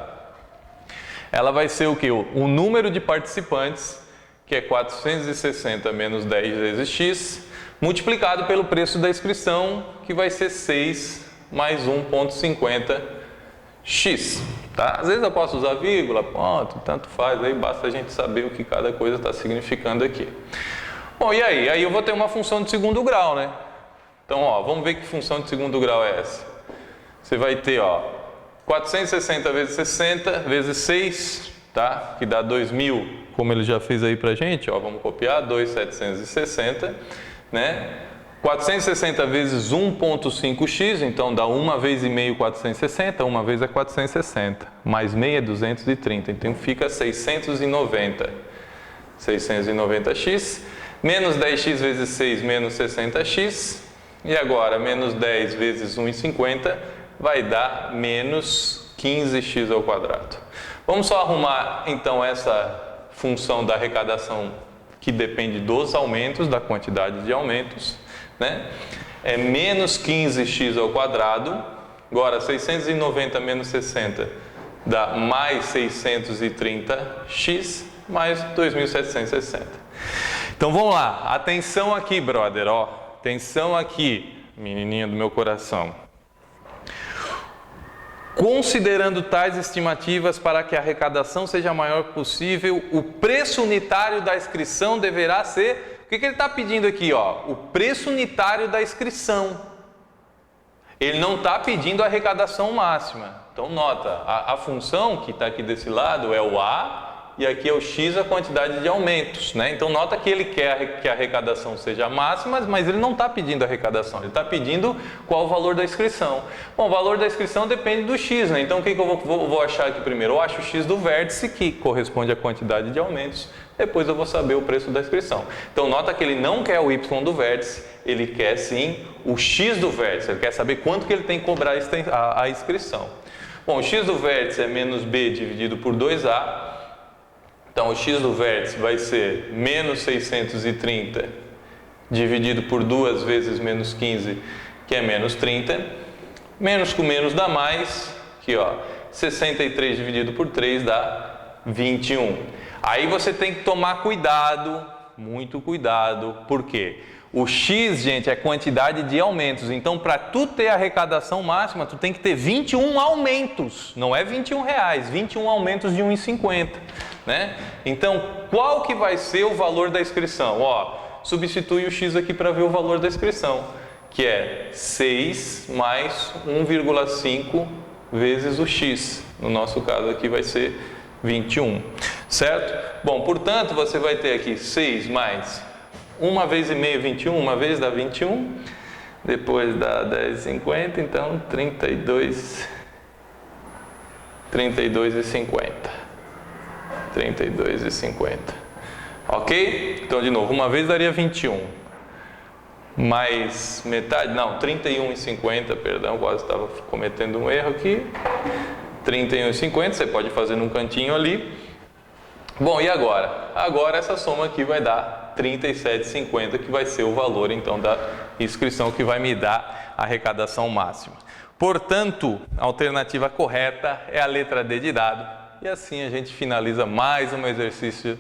Ela vai ser o quê? O número de participantes, que é 460 menos 10 vezes x, multiplicado pelo preço da inscrição, que vai ser 6 mais 1,50x. Tá? Às vezes eu posso usar vírgula, ponto, tanto faz, aí basta a gente saber o que cada coisa está significando aqui. Bom, e aí? Aí eu vou ter uma função de segundo grau, né? Então, ó, vamos ver que função de segundo grau é essa. Você vai ter, ó, 460 vezes 60 vezes 6, tá? Que dá 2.000, como ele já fez aí pra gente, ó, vamos copiar, 2.760, né? 460 vezes 1,5x, então dá 1 vez e meio 460, 1 vez é 460, mais meio é 230, então fica 690. 690x, menos 10x vezes 6, menos 60x, E agora, menos 10 vezes 1,50 vai dar menos 15x ao quadrado. Vamos só arrumar, então, essa função da arrecadação que depende dos aumentos, da quantidade de aumentos, né? É menos 15x ao quadrado. Agora, 690 menos 60 dá mais 630x mais 2.760. Então, vamos lá. Atenção aqui, brother, ó. Atenção aqui, menininha do meu coração. Considerando tais estimativas para que a arrecadação seja a maior possível, o preço unitário da inscrição deverá ser... O que ele está pedindo aqui? Ó? O preço unitário da inscrição. Ele não está pedindo a arrecadação máxima. Então, nota, a função que está aqui desse lado é o A, e aqui é o X, a quantidade de aumentos, né? Então, nota que ele quer que a arrecadação seja máxima, mas ele não está pedindo a arrecadação, ele está pedindo qual o valor da inscrição. Bom, o valor da inscrição depende do X, né? Então, o que eu vou achar aqui primeiro? Eu acho o X do vértice, que corresponde à quantidade de aumentos, depois eu vou saber o preço da inscrição. Então, nota que ele não quer o Y do vértice, ele quer sim o X do vértice, ele quer saber quanto que ele tem que cobrar a inscrição. Bom, o X do vértice é menos B dividido por 2A, então, o x do vértice vai ser menos 630 dividido por 2 vezes menos 15, que é menos 30. Menos com menos dá mais, aqui ó, 63 dividido por 3 dá 21. Aí você tem que tomar cuidado, muito cuidado, por quê? O X, gente, é quantidade de aumentos. Então, para tu ter a arrecadação máxima, tu tem que ter 21 aumentos. Não é R$21, 21 aumentos de 1,50. Né? Então, qual que vai ser o valor da inscrição? Ó, substitui o X aqui para ver o valor da inscrição, que é 6 mais 1,5 vezes o X. No nosso caso aqui vai ser 21, certo? Bom, portanto, você vai ter aqui 6 mais 1 vezes e meio, 21, uma vez dá 21, depois dá 10,50, então 32,50. 32,50. Ok? Então, de novo, uma vez daria 21. Mais metade, não, 31,50, perdão, quase estava cometendo um erro aqui. 31,50, você pode fazer num cantinho ali. Bom, e agora? Agora essa soma aqui vai dar 37,50, que vai ser o valor, então, da inscrição que vai me dar a arrecadação máxima. Portanto, a alternativa correta é a letra D de dado. E assim a gente finaliza mais um exercício,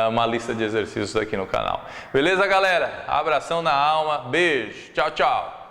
uma lista de exercícios aqui no canal. Beleza, galera? Abração na alma, beijo, tchau, tchau!